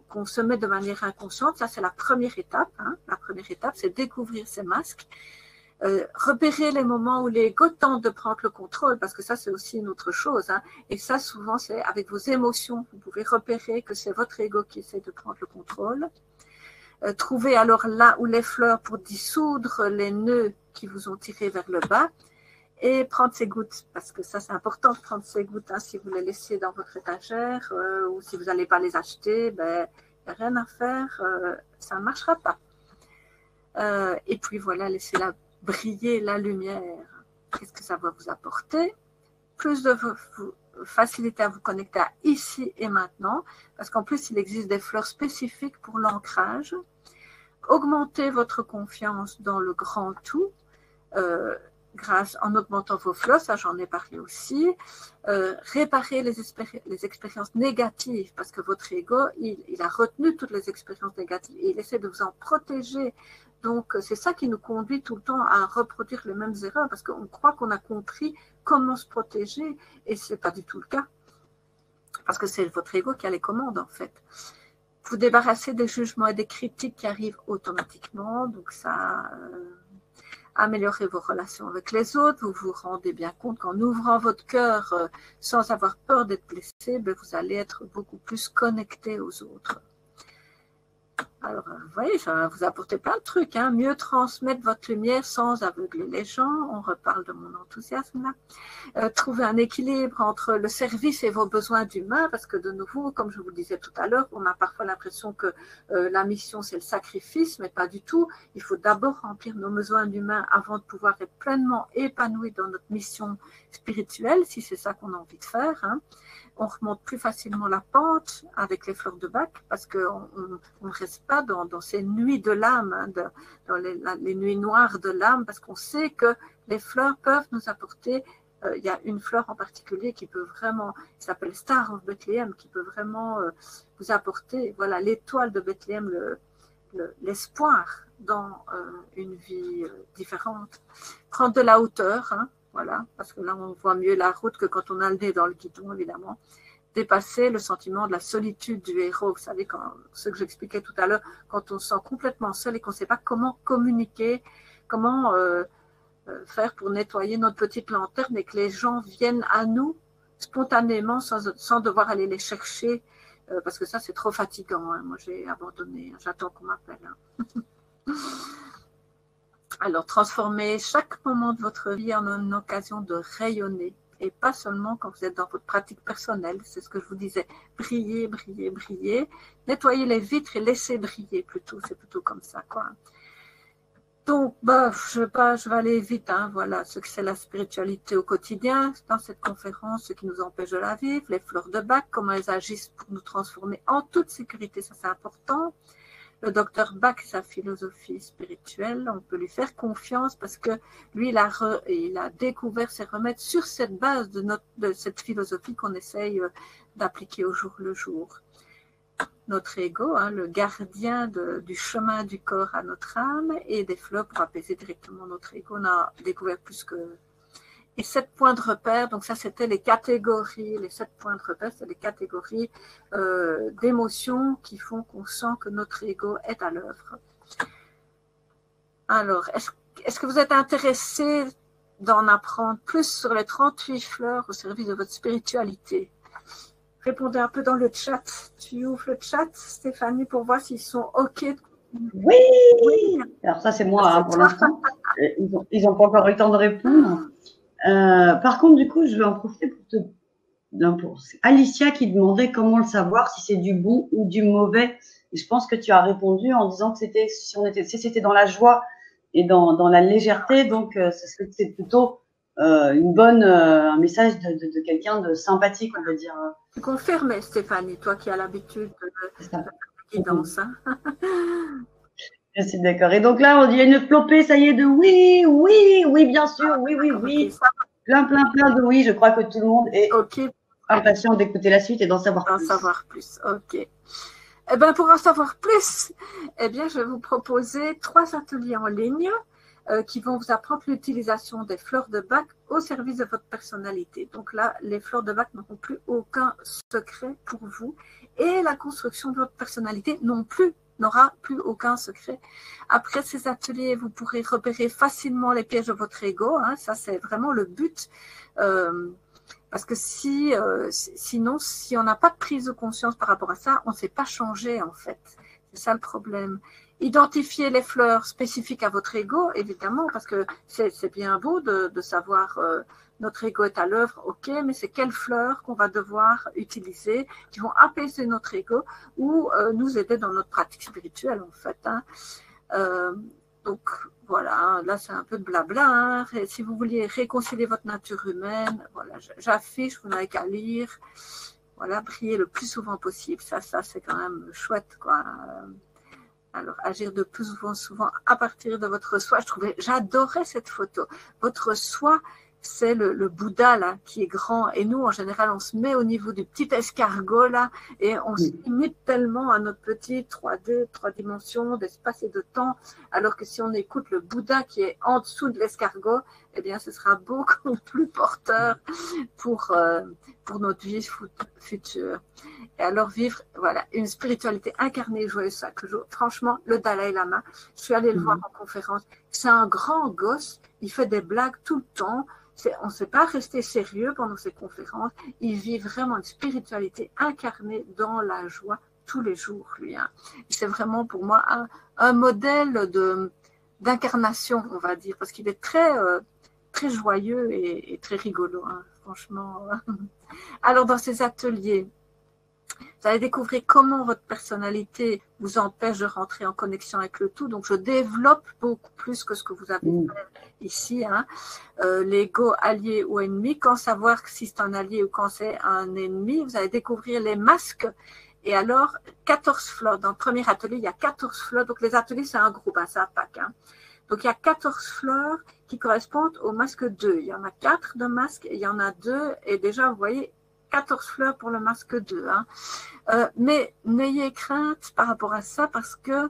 qu'on se met de manière inconsciente. Ça, c'est la première étape. Hein. La première étape, c'est découvrir ces masques. Repérer les moments où l'ego tente de prendre le contrôle, parce que ça c'est aussi une autre chose, hein. Et ça souvent c'est avec vos émotions, vous pouvez repérer que c'est votre ego qui essaie de prendre le contrôle. Trouver alors là où les fleurs pour dissoudre les nœuds qui vous ont tiré vers le bas et prendre ces gouttes, parce que ça c'est important de prendre ces gouttes, hein. Si vous les laissez dans votre étagère ou si vous n'allez pas les acheter, ben il n'y a rien à faire, ça ne marchera pas. Et puis voilà, laissez-la briller la lumière. Qu'est-ce que ça va vous apporter? Plus de facilité à vous connecter à ici et maintenant, parce qu'en plus, il existe des fleurs spécifiques pour l'ancrage. Augmentez votre confiance dans le grand tout, en augmentant vos fleurs, ça j'en ai parlé aussi. Réparer les expériences négatives, parce que votre ego, il a retenu toutes les expériences négatives et il essaie de vous en protéger. Donc, c'est ça qui nous conduit tout le temps à reproduire les mêmes erreurs parce qu'on croit qu'on a compris comment se protéger et ce n'est pas du tout le cas. Parce que c'est votre ego qui a les commandes, en fait. Vous débarrassez des jugements et des critiques qui arrivent automatiquement. Donc, ça améliorez vos relations avec les autres. Vous vous rendez bien compte qu'en ouvrant votre cœur sans avoir peur d'être blessé, ben, vous allez être beaucoup plus connecté aux autres. Alors, vous voyez, ça va vous apporter plein de trucs. Hein. Mieux transmettre votre lumière sans aveugler les gens. On reparle de mon enthousiasme là. Trouver un équilibre entre le service et vos besoins d'humain, parce que de nouveau, comme je vous le disais tout à l'heure, on a parfois l'impression que la mission, c'est le sacrifice, mais pas du tout. Il faut d'abord remplir nos besoins d'humain avant de pouvoir être pleinement épanoui dans notre mission spirituelle, si c'est ça qu'on a envie de faire. Hein. On remonte plus facilement la pente avec les fleurs de Bach parce qu'on ne reste pas dans ces nuits de l'âme, hein, dans les nuits noires de l'âme, parce qu'on sait que les fleurs peuvent nous apporter. Il y a une fleur en particulier qui peut vraiment, qui s'appelle Star of Bethlehem, qui peut vraiment vous apporter, voilà, l'étoile de Bethléem, l'espoir dans une vie différente. Prendre de la hauteur, hein. Voilà, parce que là, on voit mieux la route que quand on a le nez dans le guidon, évidemment. Dépasser le sentiment de la solitude du héros. Vous savez, ce que j'expliquais tout à l'heure, quand on se sent complètement seul et qu'on ne sait pas comment communiquer, comment faire pour nettoyer notre petite lanterne et que les gens viennent à nous spontanément sans devoir aller les chercher, parce que ça, c'est trop fatigant. Hein. Moi, j'ai abandonné. J'attends qu'on m'appelle. Hein. Alors, transformez chaque moment de votre vie en une occasion de rayonner et pas seulement quand vous êtes dans votre pratique personnelle. C'est ce que je vous disais. Briller, briller, briller. Nettoyez les vitres et laissez briller plutôt. C'est plutôt comme ça, quoi. Donc, je vais aller vite. Hein, voilà ce que c'est la spiritualité au quotidien. Dans cette conférence, ce qui nous empêche de la vivre, les fleurs de Bach, comment elles agissent pour nous transformer en toute sécurité. Ça, c'est important. Le docteur Bach, sa philosophie spirituelle, on peut lui faire confiance parce que lui, il a découvert ses remèdes sur cette base de cette philosophie qu'on essaye d'appliquer au jour le jour. Notre ego, hein, le gardien du chemin du corps à notre âme et des fleurs pour apaiser directement notre ego. On a découvert plus que... Et 7 points de repère, donc ça c'était les catégories, les 7 points de repère, c'est les catégories d'émotions qui font qu'on sent que notre ego est à l'œuvre. Alors, est-ce que vous êtes intéressé d'en apprendre plus sur les 38 fleurs au service de votre spiritualité? Répondez un peu dans le chat. Tu ouvres le chat, Stéphanie, pour voir s'ils sont OK. Oui, oui. Alors ça c'est moi hein, pour l'instant. Ils n'ont pas encore eu le temps de répondre. Par contre, du coup, je vais en profiter pour Alicia qui demandait comment le savoir si c'est du bon ou du mauvais. Et je pense que tu as répondu en disant que si c'était dans la joie et dans la légèreté, donc c'est plutôt un message de quelqu'un de sympathique, on va dire. Tu confirmes, Stéphanie, toi qui as l'habitude de la guidance. Hein. Je suis d'accord. Et donc là, on dit il y a une flopée, ça y est, de oui, oui, oui, bien sûr, oui, oui, oui. Plein de oui. Je crois que tout le monde est impatient d'écouter la suite et d'en savoir plus. D'en savoir plus, ok. Eh bien, pour en savoir plus, eh bien, je vais vous proposer 3 ateliers en ligne qui vont vous apprendre l'utilisation des fleurs de Bach au service de votre personnalité. Donc là, les fleurs de Bach n'auront plus aucun secret pour vous et la construction de votre personnalité n'aura plus aucun secret. Après ces ateliers, vous pourrez repérer facilement les pièges de votre ego. Hein, ça, c'est vraiment le but. Parce que sinon, si on n'a pas de prise de conscience par rapport à ça, on ne sait pas changer, en fait. C'est ça le problème. Identifier les fleurs spécifiques à votre ego, évidemment, parce que c'est bien beau de savoir notre ego est à l'œuvre, ok, mais c'est quelles fleurs qu'on va devoir utiliser qui vont apaiser notre ego ou nous aider dans notre pratique spirituelle, en fait. Hein. Donc, voilà, là, c'est un peu de blabla. Hein. Si vous vouliez réconcilier votre nature humaine, voilà, j'affiche, vous n'avez qu'à lire. Voilà, prier le plus souvent possible. Ça c'est quand même chouette, quoi. Alors, agir de plus souvent à partir de votre soi. J'adorais cette photo. Votre soi, c'est le Bouddha, là, qui est grand. Et nous, en général, on se met au niveau du petit escargot, là, et on s'imite tellement à notre petit 3D, 3 dimensions, d'espace et de temps. Alors que si on écoute le Bouddha qui est en dessous de l'escargot, eh bien, ce sera beaucoup plus porteur pour notre vie future. Et alors vivre, voilà, une spiritualité incarnée, joyeuse chaque jour. Franchement, le Dalai Lama, je suis allée le voir en conférence. C'est un grand gosse, il fait des blagues tout le temps. On ne sait pas rester sérieux pendant ses conférences. Il vit vraiment une spiritualité incarnée dans la joie tous les jours, lui. Hein. C'est vraiment pour moi un modèle d'incarnation, on va dire, parce qu'il est très joyeux et très rigolo, hein, franchement. Alors, dans ces ateliers, vous allez découvrir comment votre personnalité vous empêche de rentrer en connexion avec le tout. Donc, je développe beaucoup plus que ce que vous avez fait ici. Hein. L'ego allié ou ennemi. Quand savoir si c'est un allié ou quand c'est un ennemi. Vous allez découvrir les masques. Et alors, 14 fleurs. Dans le premier atelier, il y a 14 fleurs. Donc, les ateliers, c'est un groupe, hein, c'est un pack. Hein. Donc, il y a 14 fleurs qui correspondent au masque 2. Il y en a 4 de masques et il y en a 2. Et déjà, vous voyez, 14 fleurs pour le masque 2. Hein. Mais n'ayez crainte par rapport à ça parce que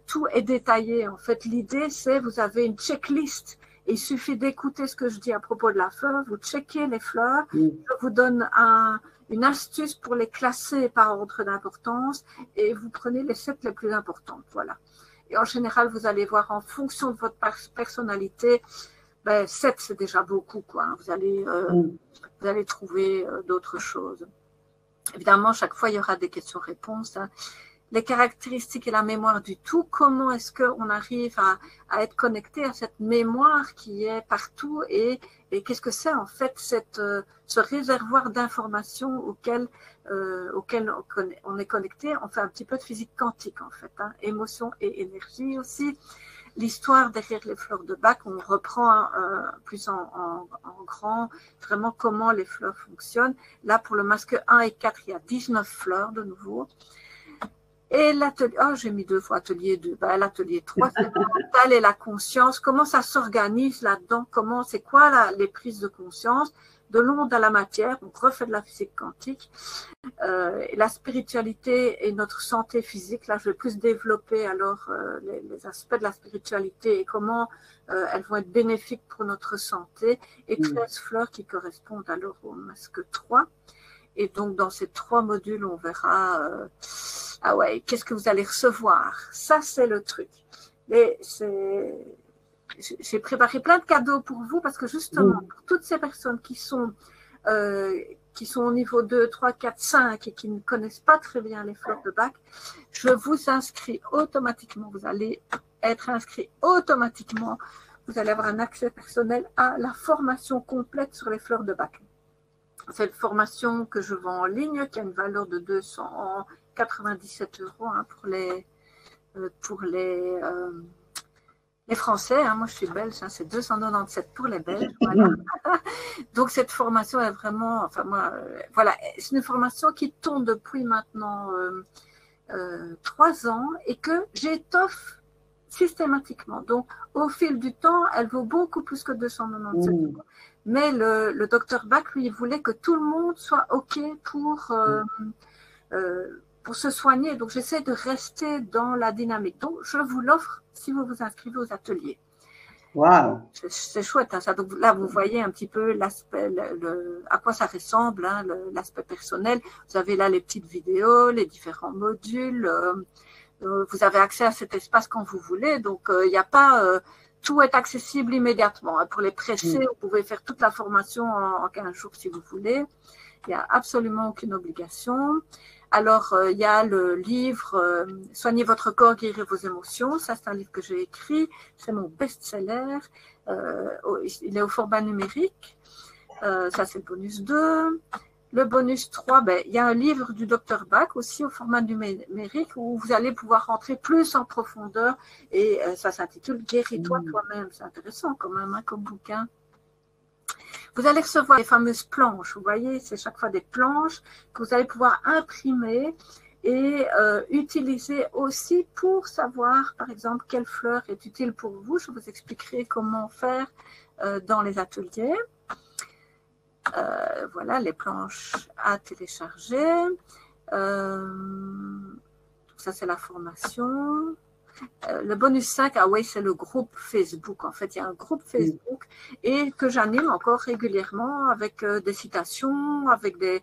tout est détaillé. En fait, l'idée, c'est vous avez une checklist. Il suffit d'écouter ce que je dis à propos de la fleur. Vous checkez les fleurs. Je vous donne une astuce pour les classer par ordre d'importance et vous prenez les 7 les plus importantes. Voilà. Et en général, vous allez voir en fonction de votre personnalité, 7 c'est déjà beaucoup, quoi. Hein. Vous allez trouver d'autres choses. Évidemment, chaque fois, il y aura des questions-réponses. Hein. Les caractéristiques et la mémoire du tout, comment est-ce qu'on arrive à être connecté à cette mémoire qui est partout et qu'est-ce que c'est en fait ce réservoir d'informations auquel on est connecté. On fait un petit peu de physique quantique en fait, hein. Émotion et énergie aussi. L'histoire derrière les fleurs de Bach, on reprend plus en grand, vraiment comment les fleurs fonctionnent. Là, pour le masque 1 et 4, il y a 19 fleurs de nouveau. Et l'atelier, j'ai mis 2 fois atelier 2, l'atelier 3, c'est le mental et la conscience, comment ça s'organise là-dedans, c'est quoi les prises de conscience, de l'onde à la matière, on refait de la physique quantique, et la spiritualité et notre santé physique, là je vais plus développer alors les aspects de la spiritualité et comment elles vont être bénéfiques pour notre santé, et 13 fleurs qui correspondent alors au masque 3. Et donc, dans ces 3 modules, on verra, qu'est-ce que vous allez recevoir. Ça, c'est le truc. Mais j'ai préparé plein de cadeaux pour vous parce que justement, pour toutes ces personnes qui sont au niveau 2, 3, 4, 5 et qui ne connaissent pas très bien les fleurs de Bach, je vous inscris automatiquement. Vous allez être inscrit automatiquement. Vous allez avoir un accès personnel à la formation complète sur les fleurs de Bach. Cette formation que je vends en ligne, qui a une valeur de 297 € hein, pour les Français. Hein, moi, je suis belge, hein, c'est 297 pour les Belges. Voilà. Donc, cette formation est vraiment, voilà, c'est une formation qui tourne depuis maintenant 3 ans et que j'étoffe systématiquement. Donc, au fil du temps, elle vaut beaucoup plus que 297 €. Mais le docteur Bach, lui, il voulait que tout le monde soit OK pour se soigner. Donc, j'essaie de rester dans la dynamique. Donc, je vous l'offre si vous vous inscrivez aux ateliers. Wow. C'est chouette, hein, ça. Donc, là, vous voyez un petit peu l'aspect, à quoi ça ressemble, hein, l'aspect personnel. Vous avez là les petites vidéos, les différents modules. Vous avez accès à cet espace quand vous voulez. Donc, il n'y a pas... tout est accessible immédiatement. Pour les pressés, vous pouvez faire toute la formation en 15 jours si vous voulez. Il n'y a absolument aucune obligation. Alors, il y a le livre « Soignez votre corps, guérir vos émotions ». Ça, c'est un livre que j'ai écrit. C'est mon best-seller. Il est au format numérique. Ça, c'est le bonus 2. Le bonus 3, il y a un livre du Dr Bach aussi au format numérique où vous allez pouvoir rentrer plus en profondeur et ça s'intitule « Guéris-toi toi-même ». C'est intéressant quand même hein, comme bouquin. Vous allez recevoir les fameuses planches. Vous voyez, c'est chaque fois des planches que vous allez pouvoir imprimer et utiliser aussi pour savoir, par exemple, quelle fleur est utile pour vous. Je vous expliquerai comment faire dans les ateliers. Voilà les planches à télécharger. Ça, c'est la formation. Le bonus 5, c'est le groupe Facebook. En fait, il y a un groupe Facebook et que j'anime encore régulièrement avec des citations, avec des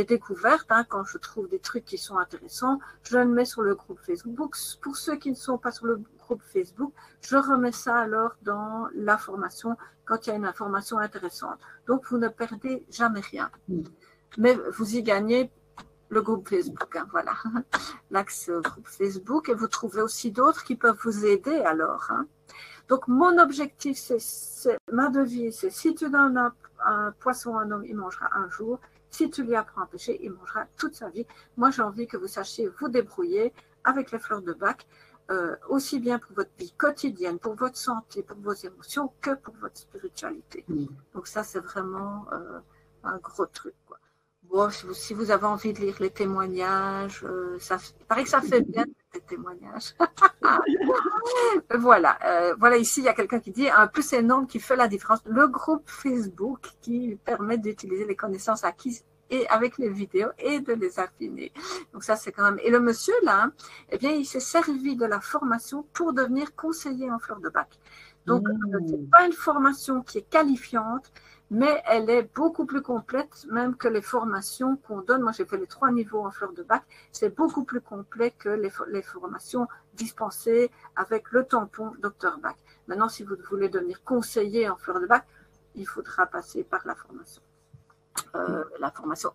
découvertes. Hein, quand je trouve des trucs qui sont intéressants, je le mets sur le groupe Facebook. Pour ceux qui ne sont pas sur le groupe Facebook, je remets ça alors dans la formation quand il y a une information intéressante. Donc, vous ne perdez jamais rien. Mais vous y gagnez le groupe Facebook, hein, voilà, l'axe groupe Facebook, et vous trouvez aussi d'autres qui peuvent vous aider alors. Hein. Donc, mon objectif, ma devise, c'est si tu donnes un poisson à un homme, il mangera un jour. Si tu lui apprends à pêcher, il mangera toute sa vie. Moi, j'ai envie que vous sachiez vous débrouiller avec les fleurs de bac, aussi bien pour votre vie quotidienne, pour votre santé, pour vos émotions, que pour votre spiritualité. Donc ça, c'est vraiment un gros truc, quoi. Bon, si vous avez envie de lire les témoignages, il paraît que ça fait bien les témoignages. Voilà, voilà, ici il y a quelqu'un qui dit un plus énorme qui fait la différence. Le groupe Facebook qui permet d'utiliser les connaissances acquises et avec les vidéos et de les affiner. Donc ça c'est quand même. Et le monsieur là, eh bien il s'est servi de la formation pour devenir conseiller en fleurs de bac. Donc c'est pas une formation qui est qualifiante, mais elle est beaucoup plus complète même que les formations qu'on donne. Moi, j'ai fait les 3 niveaux en fleurs de bac. C'est beaucoup plus complet que les formations dispensées avec le tampon Dr Bac. Maintenant, si vous voulez devenir conseiller en fleurs de bac, il faudra passer par la formation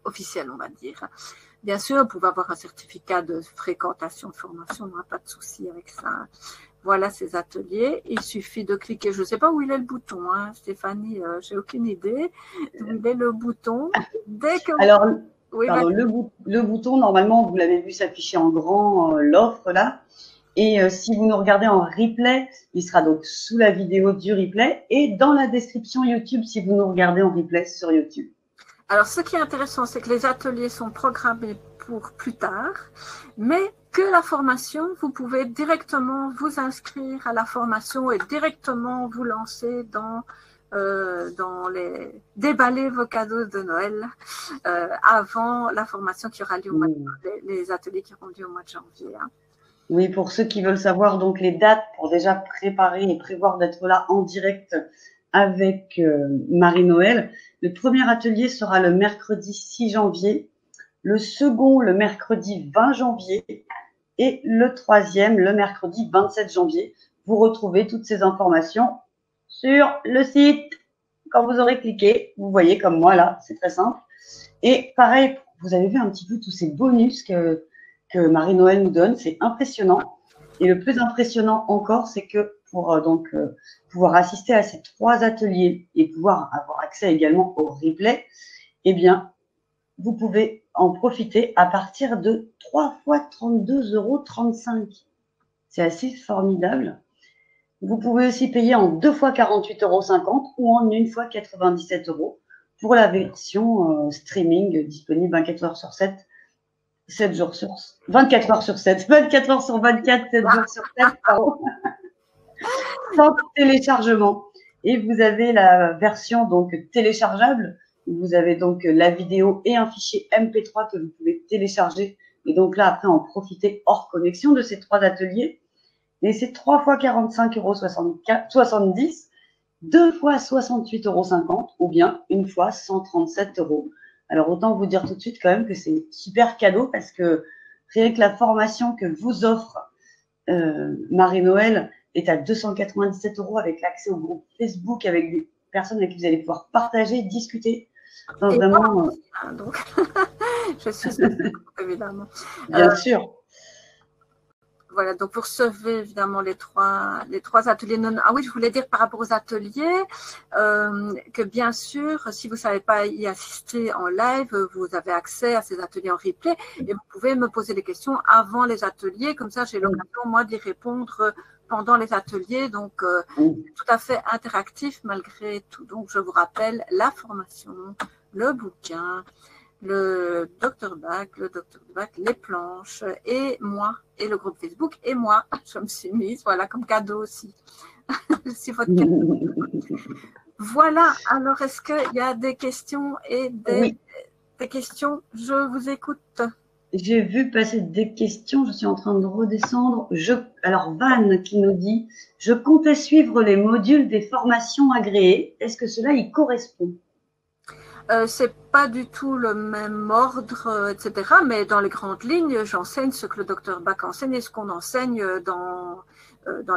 officielle, on va dire. Bien sûr, vous pouvez avoir un certificat de fréquentation de formation, on n'a pas de souci avec ça. Voilà ces ateliers. Il suffit de cliquer. Je ne sais pas où il est le bouton, hein, Stéphanie. J'ai aucune idée où il est le bouton. Dès que Alors, oui, pardon, le bouton, normalement, vous l'avez vu s'afficher en grand, l'offre là. Et si vous nous regardez en replay, il sera donc sous la vidéo du replay et dans la description YouTube si vous nous regardez en replay sur YouTube. Alors, ce qui est intéressant, c'est que les ateliers sont programmés pour plus tard, mais que la formation, vous pouvez directement vous inscrire à la formation et directement vous lancer dans déballer vos cadeaux de Noël avant la formation qui aura lieu au mois les ateliers qui auront lieu au mois de janvier. Hein. Oui, pour ceux qui veulent savoir donc les dates pour déjà préparer et prévoir d'être là en direct avec Marie-Noël. Le premier atelier sera le mercredi 6 janvier, le second le mercredi 20 janvier et le troisième le mercredi 27 janvier. Vous retrouvez toutes ces informations sur le site. Quand vous aurez cliqué, vous voyez comme moi là, c'est très simple. Et pareil, vous avez vu un petit peu tous ces bonus que Marie-Noël nous donne, c'est impressionnant. Et le plus impressionnant encore, c'est que pour pouvoir assister à ces 3 ateliers et pouvoir avoir accès également au replay, eh bien, vous pouvez en profiter à partir de 3 fois 32,35 €. C'est assez formidable. Vous pouvez aussi payer en 2 fois 48,50 € ou en 1 fois 97 € pour la version streaming disponible 24 heures sur 7, 7 jours sur 24 heures sur 7, 24 heures sur 24, 7 jours sur 7, pardon. Sans téléchargement. Et vous avez la version donc téléchargeable. Vous avez donc la vidéo et un fichier MP3 que vous pouvez télécharger. Et donc là, après, en profiter hors connexion de ces 3 ateliers. Et c'est 3 fois 45,70 €, 2 fois 68,50 € ou bien 1 fois 137 €. Alors, autant vous dire tout de suite quand même que c'est super cadeau parce que rien que la formation que vous offre Marie-Noël est à 297 € avec l'accès au groupe Facebook, avec des personnes avec qui vous allez pouvoir partager, discuter. Enfin, vraiment. Donc, je suis évidemment. Bien sûr. Voilà, donc vous recevez évidemment les trois ateliers. Ah oui, je voulais dire par rapport aux ateliers que bien sûr, si vous ne savez pas y assister en live, vous avez accès à ces ateliers en replay et vous pouvez me poser des questions avant les ateliers. Comme ça, j'ai l'occasion, moi, d'y répondre pendant les ateliers. Donc, tout à fait interactif malgré tout. Donc, je vous rappelle la formation, le bouquin, le Dr Bac, les planches et moi, et le groupe Facebook et moi, je me suis mise, voilà, comme cadeau aussi. C'est votre cadeau. Voilà, alors est-ce qu'il y a des questions et des questions? Je vous écoute. J'ai vu passer des questions, je suis en train de redescendre. Alors, Van qui nous dit « Je comptais suivre les modules des formations agréées. Est-ce que cela y correspond ?» C'est pas du tout le même ordre, etc. Mais dans les grandes lignes, j'enseigne ce que le Dr Bac enseigne et ce qu'on enseigne dans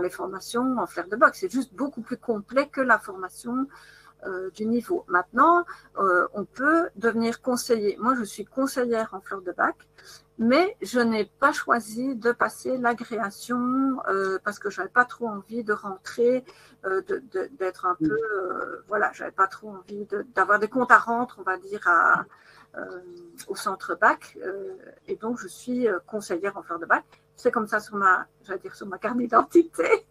les formations en fleurs de bac. C'est juste beaucoup plus complet que la formation du niveau. Maintenant, on peut devenir conseiller. Moi, je suis conseillère en fleurs de bac, mais je n'ai pas choisi de passer l'agréation parce que je n'avais pas trop envie de rentrer, d'être un peu… voilà, je n'avais pas trop envie d'avoir des comptes à rendre, on va dire, au centre bac. Et donc, je suis conseillère en fleurs de bac. C'est comme ça sur ma carte d'identité,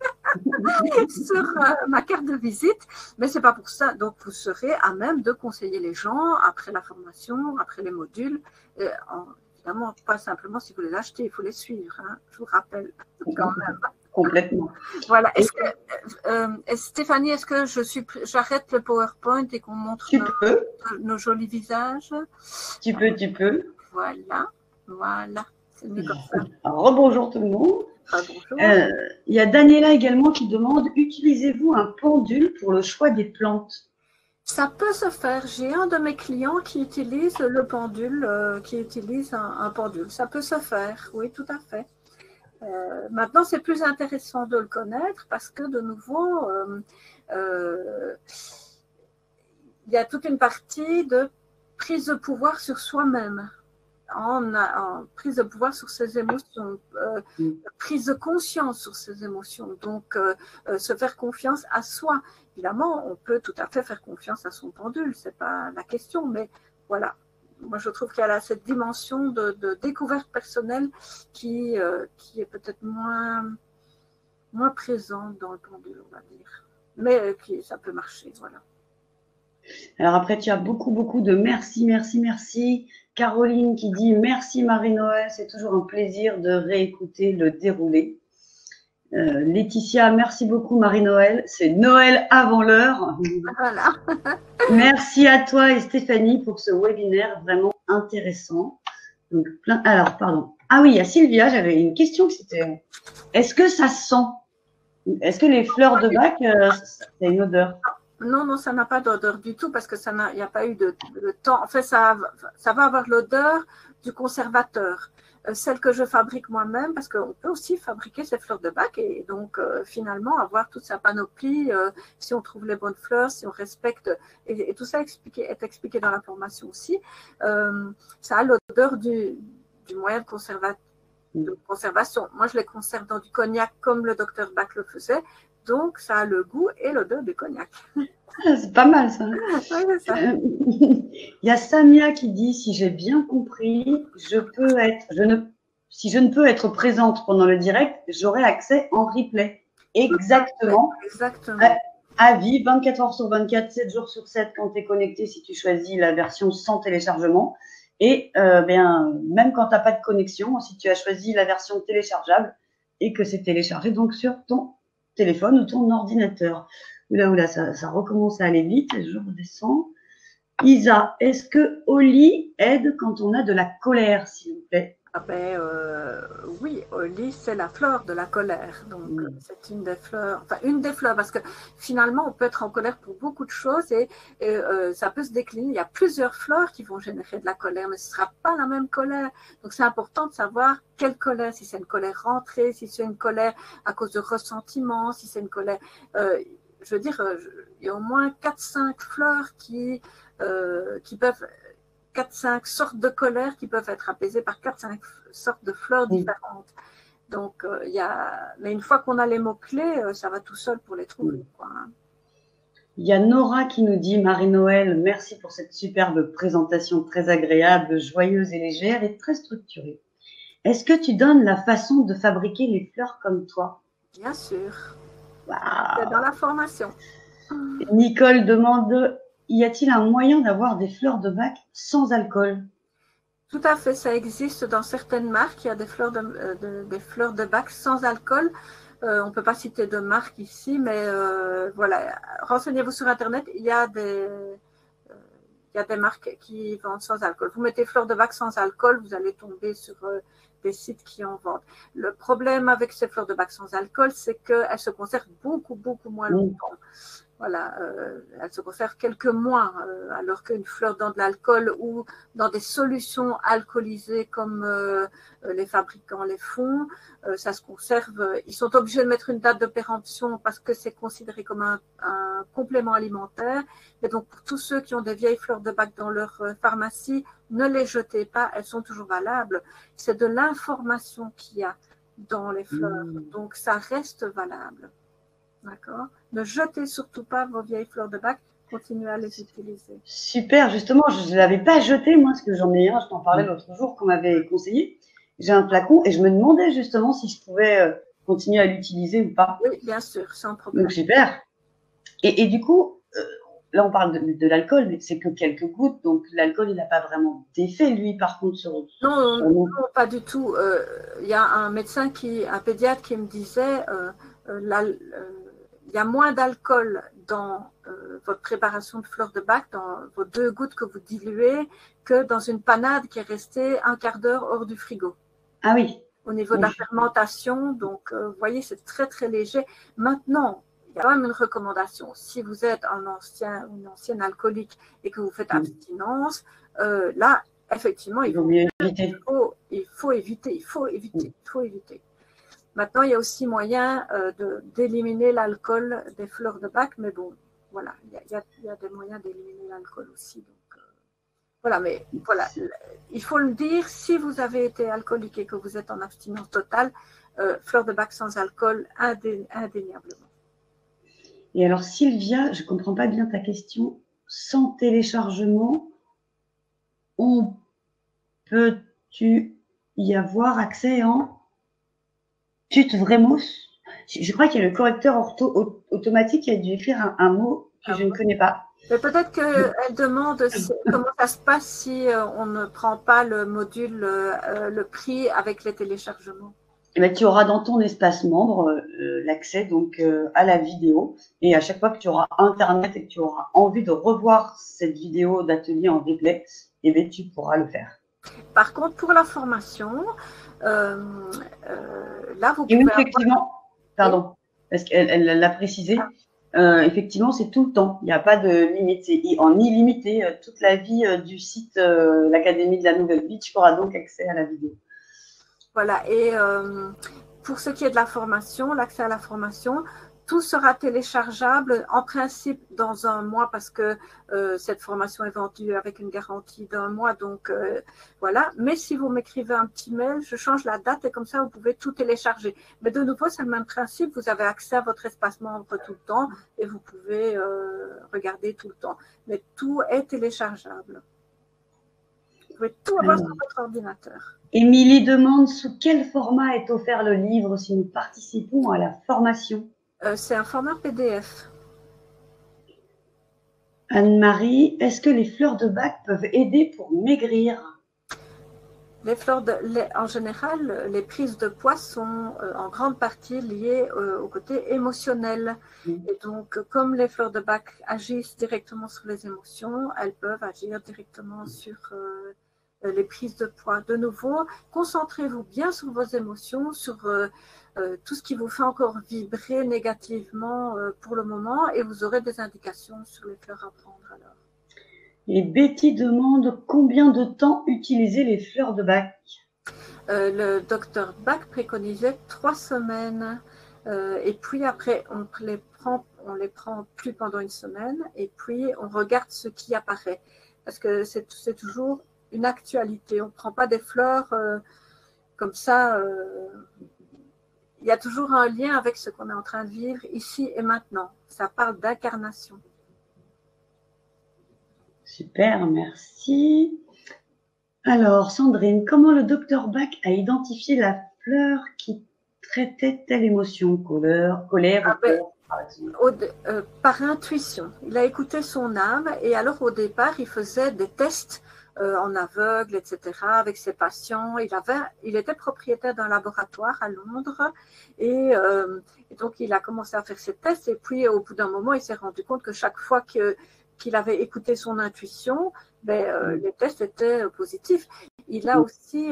sur ma carte de visite, mais c'est pas pour ça. Donc, vous serez à même de conseiller les gens après la formation, après les modules. Et évidemment, pas simplement si vous les achetez, il faut les suivre. Hein, je vous rappelle quand même. Complètement. Voilà. Stéphanie, est-ce que j'arrête le PowerPoint et qu'on montre nos jolis visages? Tu peux. Voilà. C'est mieux comme ça. Rebonjour tout le monde. Bonjour. Il y a Daniela également qui demande, utilisez-vous un pendule pour le choix des plantes? Ça peut se faire. J'ai un de mes clients qui utilise le pendule, qui utilise un pendule. Ça peut se faire, oui, tout à fait. Maintenant, c'est plus intéressant de le connaître parce que, de nouveau, il y a toute une partie de prise de pouvoir sur soi-même. En prise de pouvoir sur ses émotions, prise de conscience sur ses émotions, donc se faire confiance à soi. Évidemment, on peut tout à fait faire confiance à son pendule, c'est pas la question, mais voilà. Moi, je trouve qu'il y a cette dimension de découverte personnelle qui est peut-être moins présente dans le pendule, on va dire. Mais ça peut marcher, voilà. Alors après, tu as beaucoup de merci. Caroline qui dit merci Marie-Noël, c'est toujours un plaisir de réécouter le déroulé. Laetitia, merci beaucoup Marie-Noël, c'est Noël avant l'heure. Voilà. Merci à toi et Stéphanie pour ce webinaire vraiment intéressant. Donc, alors, pardon. Ah oui, à Sylvia, j'avais une question, c'était est-ce que ça sent? Est-ce que les fleurs de bac, ça a une odeur? Non, ça n'a pas d'odeur du tout parce que il n'y a pas eu de temps. En fait, ça va avoir l'odeur du conservateur. Celle que je fabrique moi-même, parce qu'on peut aussi fabriquer ces fleurs de bac et donc finalement avoir toute sa panoplie, si on trouve les bonnes fleurs, si on respecte, et tout ça est expliqué dans la formation aussi. Ça a l'odeur du moyen de conservation. Moi, je les conserve dans du cognac comme le docteur Bach le faisait. Donc, ça a le goût et l'odeur du cognac. C'est pas mal, ça. Il y a Samia qui dit, si j'ai bien compris, si je ne peux être présente pendant le direct, j'aurai accès en replay. Exactement. À vie, 24 heures sur 24, 7 jours sur 7, quand tu es connecté, si tu choisis la version sans téléchargement. Et même quand tu n'as pas de connexion, si tu as choisi la version téléchargeable et que c'est téléchargé donc sur ton téléphone ou ton ordinateur. Oula, ça recommence à aller vite. Je redescends. Isa, est-ce que Oli aide quand on a de la colère, s'il vous plaît? Oui, Oli, c'est la fleur de la colère. Donc, c'est une des fleurs, parce que finalement, on peut être en colère pour beaucoup de choses et ça peut se décliner. Il y a plusieurs fleurs qui vont générer de la colère, mais ce ne sera pas la même colère. Donc, c'est important de savoir quelle colère, si c'est une colère rentrée, si c'est une colère à cause de ressentiment, si c'est une colère… je veux dire, il y a au moins 4-5 fleurs qui peuvent… 4-5 sortes de colère qui peuvent être apaisées par 4-5 sortes de fleurs différentes. Donc, mais une fois qu'on a les mots-clés, ça va tout seul pour les trouver. Il y a Nora qui nous dit, Marie-Noël, merci pour cette superbe présentation très agréable, joyeuse et légère et très structurée. Est-ce que tu donnes la façon de fabriquer les fleurs comme toi? Bien sûr. Wow. C'est dans la formation. Nicole demande, y a-t-il un moyen d'avoir des fleurs de bac sans alcool? Tout à fait, ça existe dans certaines marques. Il y a des fleurs de bac sans alcool. On ne peut pas citer de marque ici, mais voilà, renseignez-vous sur Internet. Il y a des marques qui vendent sans alcool. Vous mettez fleurs de bac sans alcool, vous allez tomber sur des sites qui en vendent. Le problème avec ces fleurs de bac sans alcool, c'est qu'elles se conservent beaucoup moins longtemps. Voilà, elle se conserve quelques mois, alors qu'une fleur dans de l'alcool ou dans des solutions alcoolisées comme les fabricants les font, ça se conserve. Ils sont obligés de mettre une date de péremption parce que c'est considéré comme un complément alimentaire. Et donc, pour tous ceux qui ont des vieilles fleurs de bac dans leur pharmacie, ne les jetez pas, elles sont toujours valables. C'est de l'information qu'il y a dans les fleurs, donc ça reste valable. D'accord. Ne jetez surtout pas vos vieilles fleurs de bac, continuez à les utiliser. Super, justement, je ne l'avais pas jeté, moi, parce que j'en ai un, je t'en parlais l'autre jour, qu'on m'avait conseillé. J'ai un flacon et je me demandais justement si je pouvais continuer à l'utiliser ou pas. Oui, bien sûr, sans problème. Donc, super. Et du coup, là, on parle de l'alcool, mais c'est que quelques gouttes, donc l'alcool, il n'a pas vraiment d'effet, lui, par contre, sur non, pas du tout. Il y a un médecin, un pédiatre qui me disait il y a moins d'alcool dans votre préparation de fleurs de bac, dans vos 2 gouttes que vous diluez, que dans une panade qui est restée un quart d'heure hors du frigo. Ah oui. Au niveau de la fermentation, donc vous voyez, c'est très très léger. Maintenant, il y a quand même une recommandation. Si vous êtes une ancienne alcoolique et que vous faites abstinence, là, effectivement, il faut éviter. Maintenant, il y a aussi moyen d'éliminer l'alcool des fleurs de bac, mais bon, voilà, il y a des moyens d'éliminer l'alcool aussi. Donc, voilà, mais voilà, il faut le dire, si vous avez été alcoolique et que vous êtes en abstinence totale, fleurs de bac sans alcool, indéniablement. Et alors, Sylvia, je ne comprends pas bien ta question. Sans téléchargement, peut-tu y avoir accès en tut vremos? Je crois qu'il y a le correcteur automatique qui a dû écrire un mot que je ne connais pas. Mais peut-être qu'elle demande comment ça se passe si on ne prend pas le module, le prix avec les téléchargements. Et bien, tu auras dans ton espace membre l'accès donc à la vidéo. Et à chaque fois que tu auras Internet et que tu auras envie de revoir cette vidéo d'atelier en replay, et bien, tu pourras le faire. Par contre, pour la formation, là, vous pouvez... Et oui, effectivement, pardon, parce qu'elle l'a précisé, effectivement, c'est tout le temps. Il n'y a pas de limite. C'est en illimité toute la vie du site l'Académie de la Nouvelle Vie. Tu auras donc accès à la vidéo. Voilà, et pour ce qui est de la formation, l'accès à la formation, tout sera téléchargeable en principe dans 1 mois parce que cette formation est vendue avec une garantie d'1 mois. Donc voilà, mais si vous m'écrivez un petit mail, je change la date et comme ça vous pouvez tout télécharger. Mais de nouveau, c'est le même principe, vous avez accès à votre espace membre tout le temps et vous pouvez regarder tout le temps. Mais tout est téléchargeable. Vous pouvez tout avoir sur votre ordinateur. Émilie demande sous quel format est offert le livre si nous participons à la formation. C'est un format PDF. Anne-Marie, est-ce que les fleurs de bac peuvent aider pour maigrir? Les fleurs en général, les prises de poids sont en grande partie liées au côté émotionnel. Et donc, comme les fleurs de bac agissent directement sur les émotions, elles peuvent agir directement sur les prises de poids. De nouveau, concentrez-vous bien sur vos émotions, sur tout ce qui vous fait encore vibrer négativement pour le moment et vous aurez des indications sur les fleurs à prendre alors. Et Betty demande combien de temps utiliser les fleurs de bac? Le docteur Bach préconisait 3 semaines et puis après on les prend plus pendant 1 semaine et puis on regarde ce qui apparaît parce que c'est toujours une actualité. On ne prend pas des fleurs comme ça. Il y a toujours un lien avec ce qu'on est en train de vivre ici et maintenant. Ça parle d'incarnation. Super, merci. Alors, Sandrine, comment le docteur Bach a identifié la fleur qui traitait telle émotion, colère ou peur, par exemple? Par intuition. Il a écouté son âme et alors au départ, il faisait des tests en aveugle, etc., avec ses patients. Il était propriétaire d'un laboratoire à Londres et donc il a commencé à faire ses tests et puis au bout d'un moment, il s'est rendu compte que chaque fois qu'il qu'il avait écouté son intuition, les tests étaient positifs. Il a aussi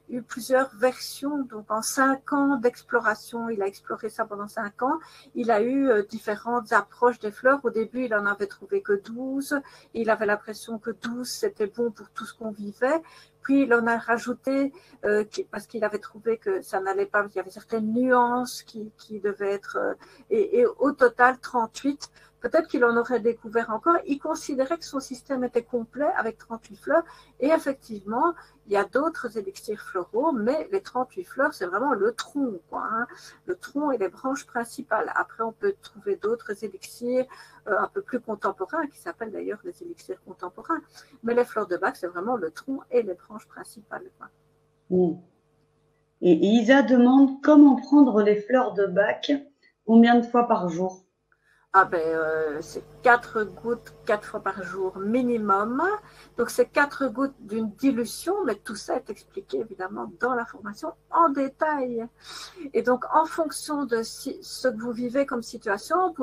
eu plusieurs versions, donc en 5 ans d'exploration, il a exploré ça pendant 5 ans, il a eu différentes approches des fleurs. Au début, il en avait trouvé que 12, il avait l'impression que 12 c'était bon pour tout ce qu'on vivait, puis il en a rajouté parce qu'il avait trouvé que ça n'allait pas, il y avait certaines nuances qui devaient être, et au total 38. Peut-être qu'il en aurait découvert encore. Il considérait que son système était complet avec 38 fleurs. Et effectivement, il y a d'autres élixirs floraux, mais les 38 fleurs, c'est vraiment le tronc, quoi, hein. Le tronc et les branches principales. Après, on peut trouver d'autres élixirs un peu plus contemporains, qui s'appellent d'ailleurs les élixirs contemporains. Mais les fleurs de Bach, c'est vraiment le tronc et les branches principales, quoi. Et Isa demande comment prendre les fleurs de Bach, combien de fois par jour? C'est 4 gouttes 4 fois par jour minimum. Donc, c'est 4 gouttes d'une dilution, mais tout ça est expliqué évidemment dans la formation en détail. Et donc, en fonction de ce que vous vivez comme situation, vous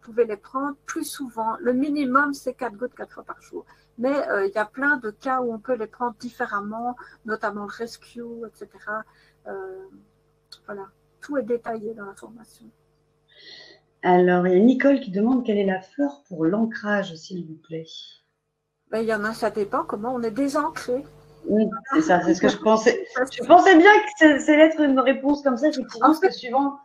pouvez les prendre plus souvent. Le minimum, c'est 4 gouttes 4 fois par jour. Mais il y a plein de cas où on peut les prendre différemment, notamment le rescue, etc. Voilà, tout est détaillé dans la formation. Alors, il y a Nicole qui demande quelle est la fleur pour l'ancrage, s'il vous plaît. Il y en a, ça dépend comment on est désancré. Oui, c'est ça, c'est ce que je pensais. Je pensais bien que c'est être une réponse comme ça, effectivement, parce que suivant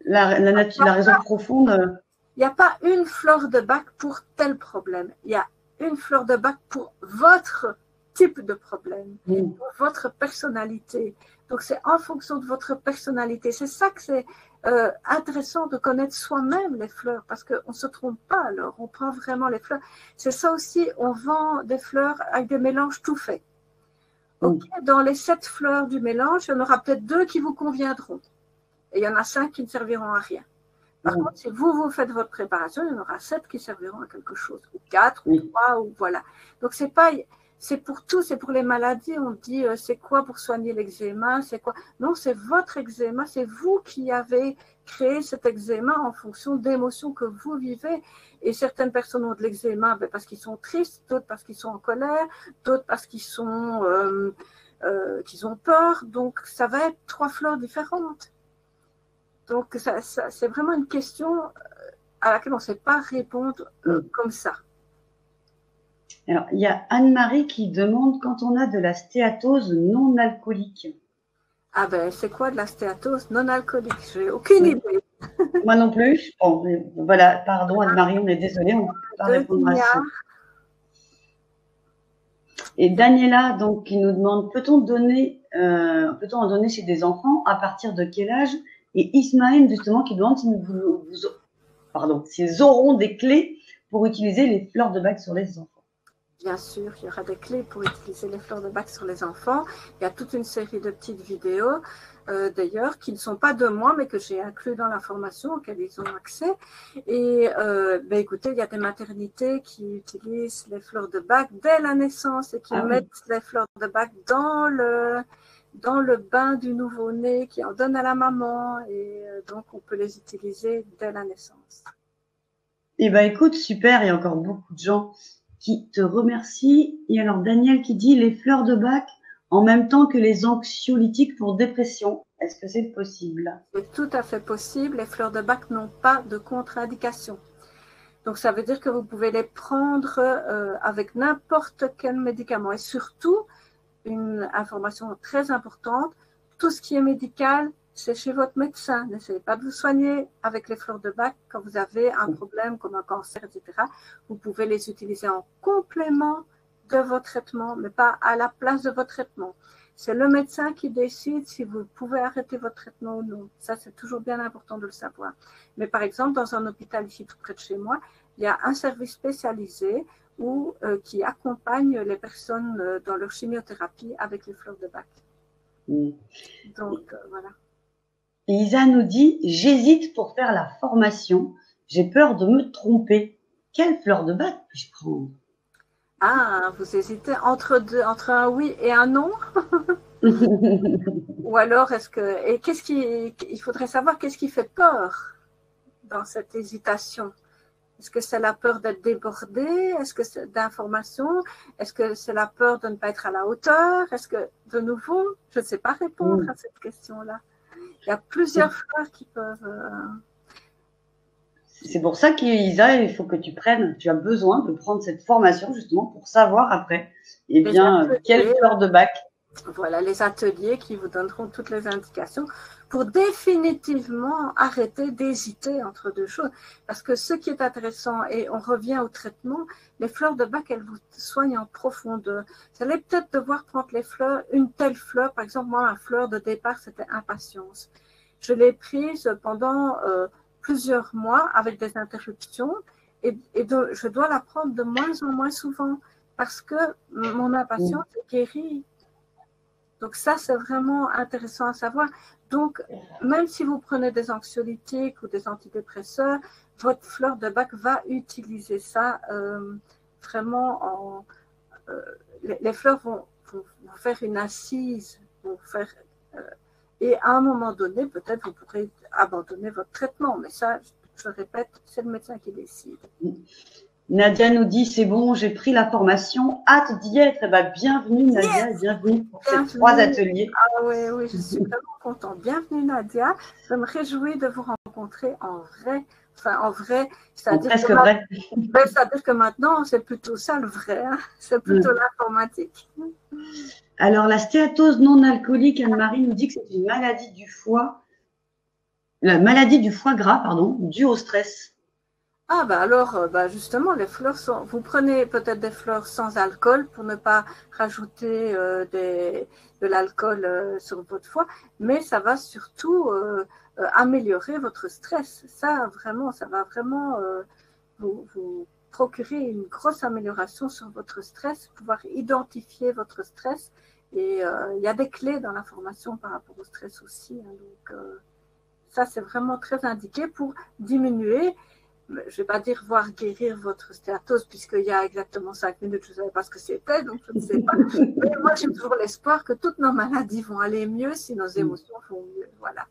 la raison profonde. Il n'y a pas une fleur de Bach pour tel problème. Il y a une fleur de Bach pour votre type de problème, pour votre personnalité. Donc, c'est en fonction de votre personnalité. C'est ça que c'est intéressant de connaître soi-même les fleurs, parce qu'on ne se trompe pas alors, on prend vraiment les fleurs. C'est ça aussi, on vend des fleurs avec des mélanges tout faits. Okay, dans les 7 fleurs du mélange, il y en aura peut-être 2 qui vous conviendront. Et il y en a 5 qui ne serviront à rien. Par contre, si vous faites votre préparation, il y en aura 7 qui serviront à quelque chose, ou 4, ou 3, ou voilà. Donc, c'est pour tout, c'est pour les maladies. On dit, c'est quoi pour soigner l'eczéma, c'est quoi? Non, c'est votre eczéma, c'est vous qui avez créé cet eczéma en fonction d'émotions que vous vivez. Et certaines personnes ont de l'eczéma parce qu'ils sont tristes, d'autres parce qu'ils sont en colère, d'autres parce qu'ils ont peur. Donc, ça va être 3 fleurs différentes. Donc, c'est vraiment une question à laquelle on ne sait pas répondre comme ça. Alors, il y a Anne-Marie qui demande quand on a de la stéatose non alcoolique. C'est quoi de la stéatose non alcoolique? Je n'ai aucune idée. Moi non plus. Bon, voilà, pardon Anne-Marie, on est désolé, on ne peut pas répondre à ça. Et Daniela, donc, qui nous demande peut-on en donner chez des enfants, à partir de quel âge? Et Ismaël, justement, qui demande s'ils auront des clés pour utiliser les fleurs de Bach sur les enfants. Bien sûr, il y aura des clés pour utiliser les fleurs de Bach sur les enfants. Il y a toute une série de petites vidéos, d'ailleurs, qui ne sont pas de moi, mais que j'ai inclus dans la formation, auxquelles ils ont accès. Et écoutez, il y a des maternités qui utilisent les fleurs de Bach dès la naissance et qui mettent les fleurs de Bach dans le bain du nouveau-né, qui en donne à la maman. Et donc, on peut les utiliser dès la naissance. Eh bien, écoute, super, il y a encore beaucoup de gens qui te remercie. Et alors, Daniel qui dit les fleurs de Bach en même temps que les anxiolytiques pour dépression. Est-ce que c'est possible? C'est tout à fait possible. Les fleurs de Bach n'ont pas de contre-indication. Donc, ça veut dire que vous pouvez les prendre avec n'importe quel médicament. Et surtout, une information très importante, tout ce qui est médical, c'est chez votre médecin. N'essayez pas de vous soigner avec les fleurs de Bach quand vous avez un problème comme un cancer, etc. Vous pouvez les utiliser en complément de votre traitement, mais pas à la place de votre traitement. C'est le médecin qui décide si vous pouvez arrêter votre traitement ou non. Ça, c'est toujours bien important de le savoir. Mais par exemple, dans un hôpital ici tout près de chez moi, il y a un service spécialisé qui accompagne les personnes dans leur chimiothérapie avec les fleurs de Bach. Donc, voilà. Et Isa nous dit, j'hésite pour faire la formation, j'ai peur de me tromper. Quelle fleur de Bach puis-je prendre? Ah, vous hésitez entre un oui et un non? Ou alors, il faudrait savoir qu'est-ce qui fait peur dans cette hésitation? Est-ce que c'est la peur d'être débordé? Est-ce que c'est d'informations? Est-ce que c'est la peur de ne pas être à la hauteur? Est-ce que, de nouveau, je ne sais pas répondre à cette question-là. Il y a plusieurs fleurs qui peuvent… C'est pour ça qu'Isa, il faut que tu as besoin de prendre cette formation justement pour savoir après, eh bien, quelle fleur de bac. Voilà, les ateliers qui vous donneront toutes les indications pour définitivement arrêter d'hésiter entre deux choses. Parce que ce qui est intéressant, et on revient au traitement, les fleurs de bac, elles vous soignent en profondeur. Vous allez peut-être devoir prendre les fleurs, une telle fleur, par exemple, moi, ma fleur de départ, c'était impatience. Je l'ai prise pendant plusieurs mois avec des interruptions et je dois la prendre de moins en moins souvent parce que mon impatience est guérie. Donc ça, c'est vraiment intéressant à savoir. Donc, même si vous prenez des anxiolytiques ou des antidépresseurs, votre fleur de bac va utiliser ça vraiment. Les fleurs vont vous faire une assise, vont faire, et à un moment donné, peut-être vous pourrez abandonner votre traitement. Mais ça, je répète, c'est le médecin qui décide. Nadia nous dit, c'est bon, j'ai pris la formation, hâte d'y être. Eh ben, bienvenue Nadia, bienvenue pour ces 3 ateliers. Ah oui, je suis vraiment contente. Bienvenue Nadia, je me réjouis de vous rencontrer en vrai. Enfin, en vrai, c'est-à-dire presque vrai. C'est-à-dire que maintenant, c'est plutôt ça le vrai, hein. C'est plutôt l'informatique. Alors, la stéatose non alcoolique, Anne-Marie nous dit que c'est une maladie du foie, la maladie du foie gras, pardon, due au stress. Ah, bah alors, justement, les fleurs sont. Vous prenez peut-être des fleurs sans alcool pour ne pas rajouter de l'alcool sur votre foie, mais ça va surtout améliorer votre stress. Ça va vraiment vous procurer une grosse amélioration sur votre stress, pouvoir identifier votre stress. Et il y a des clés dans la formation par rapport au stress aussi. Hein, donc, ça, c'est vraiment très indiqué pour diminuer. Je ne vais pas dire voir guérir votre stéatose, puisqu'il y a exactement 5 minutes, je ne savais pas ce que c'était, donc je ne sais pas. Mais moi, j'ai toujours l'espoir que toutes nos maladies vont aller mieux si nos émotions vont mieux. Voilà.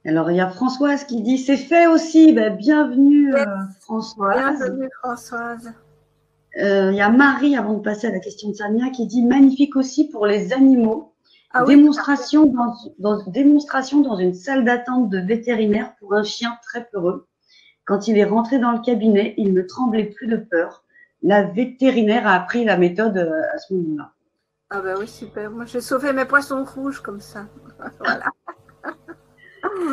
Alors, il y a Françoise qui dit, c'est fait aussi. Ben, bienvenue Françoise. Bienvenue Françoise. Il y a Marie, avant de passer à la question de Samia, qui dit, magnifique aussi pour les animaux. Ah, démonstration, oui, démonstration dans une salle d'attente de vétérinaire pour un chien très peureux. Quand il est rentré dans le cabinet, il ne tremblait plus de peur. La vétérinaire a appris la méthode à ce moment-là. Ah ben oui, super. Moi, j'ai sauvé mes poissons rouges comme ça. Voilà.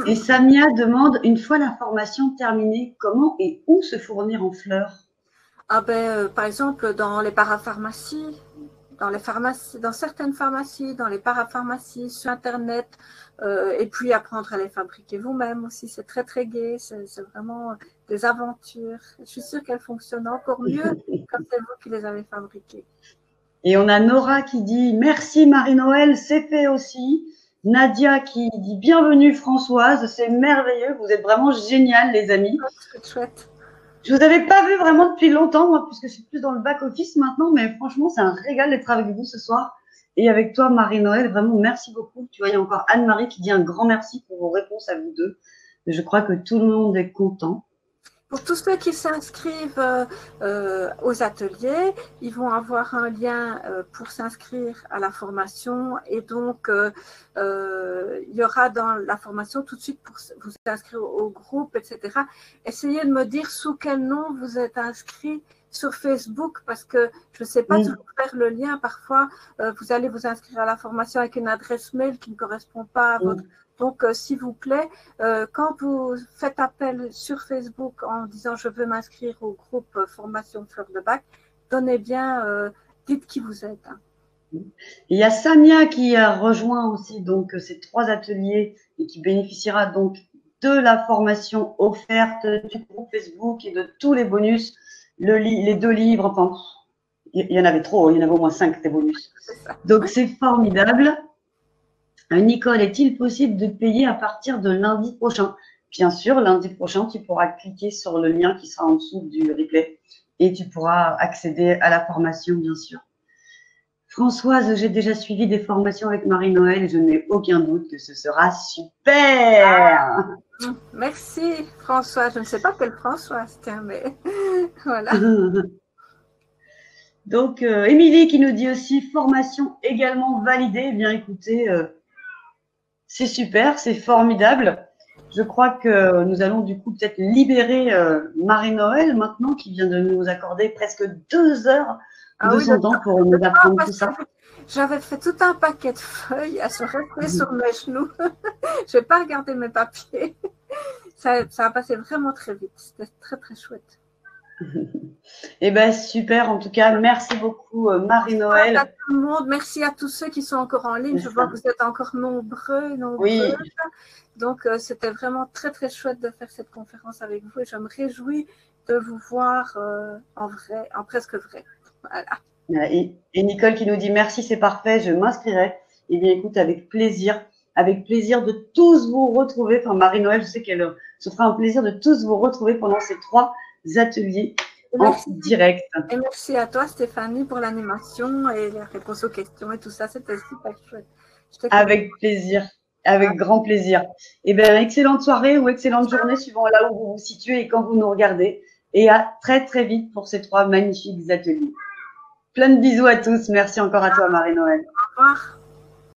Et Samia demande, une fois la formation terminée, comment et où se fournir en fleurs? Ah ben, par exemple, dans les parapharmacies, dans certaines pharmacies, dans les parapharmacies, sur Internet, et puis apprendre à les fabriquer vous-même aussi. C'est très, très gai. C'est vraiment des aventures. Je suis sûre qu'elles fonctionnent encore mieux quand c'est vous qui les avez fabriquées. Et on a Nora qui dit, merci Marie-Noël, c'est fait aussi. Nadia qui dit, bienvenue Françoise, c'est merveilleux. Vous êtes vraiment génial, les amis. C'est chouette. Je vous avais pas vu vraiment depuis longtemps, moi, puisque je suis plus dans le back-office maintenant, mais franchement, c'est un régal d'être avec vous ce soir. Et avec toi, Marie-Noël, vraiment, merci beaucoup. Tu vois, il y a encore Anne-Marie qui dit un grand merci pour vos réponses à vous deux. Je crois que tout le monde est content. Pour tous ceux qui s'inscrivent aux ateliers, ils vont avoir un lien pour s'inscrire à la formation et donc il y aura dans la formation tout de suite pour vous inscrire au groupe, etc. Essayez de me dire sous quel nom vous êtes inscrit sur Facebook parce que je ne sais pas toujours faire le lien. Parfois, vous allez vous inscrire à la formation avec une adresse mail qui ne correspond pas à votre… Donc, s'il vous plaît, quand vous faites appel sur Facebook en disant « je veux m'inscrire au groupe formation fleur de bac », donnez bien, dites qui vous êtes. Hein. Il y a Samia qui a rejoint aussi donc ces 3 ateliers et qui bénéficiera donc de la formation offerte du groupe Facebook et de tous les bonus, les 2 livres, enfin, il y en avait trop, il y en avait au moins 5 des bonus. Donc, c'est formidable. Nicole, est-il possible de payer à partir de lundi prochain? Bien sûr, lundi prochain, tu pourras cliquer sur le lien qui sera en dessous du replay et tu pourras accéder à la formation, bien sûr. Françoise, j'ai déjà suivi des formations avec Marie-Noël et je n'ai aucun doute que ce sera super. Merci François. Je ne sais pas quelle Françoise, tiens, mais voilà. Donc, Émilie qui nous dit aussi formation également validée. Eh bien, écoutez, c'est super, c'est formidable. Je crois que nous allons du coup peut-être libérer Marie-Noël maintenant, qui vient de nous accorder presque 2 heures de son temps pour nous apprendre tout ça. J'avais fait tout un paquet de feuilles à se rester sur mes genoux. Je n'ai pas regardé mes papiers. Ça a passé vraiment très vite. C'était très, très chouette. Eh bien, super. En tout cas, merci beaucoup, Marie-Noël. Merci à tout le monde. Merci à tous ceux qui sont encore en ligne. Je vois que vous êtes encore nombreux. Oui. Donc, c'était vraiment très, très chouette de faire cette conférence avec vous. Et je me réjouis de vous voir en vrai, en presque vrai. Voilà. Et Nicole qui nous dit merci, c'est parfait, je m'inscrirai. Eh bien, écoute, avec plaisir de tous vous retrouver. Enfin, Marie-Noël, je sais qu'elle se fera un plaisir de tous vous retrouver pendant ces 3 ateliers en direct. Et merci à toi, Stéphanie, pour l'animation et les réponses aux questions et tout ça. C'était super chouette. Avec plaisir, avec grand plaisir. Eh bien, excellente soirée ou excellente journée, suivant là où vous vous situez et quand vous nous regardez. Et à très, très vite pour ces 3 magnifiques ateliers. Plein de bisous à tous. Merci encore à toi, Marie-Noël. Au revoir.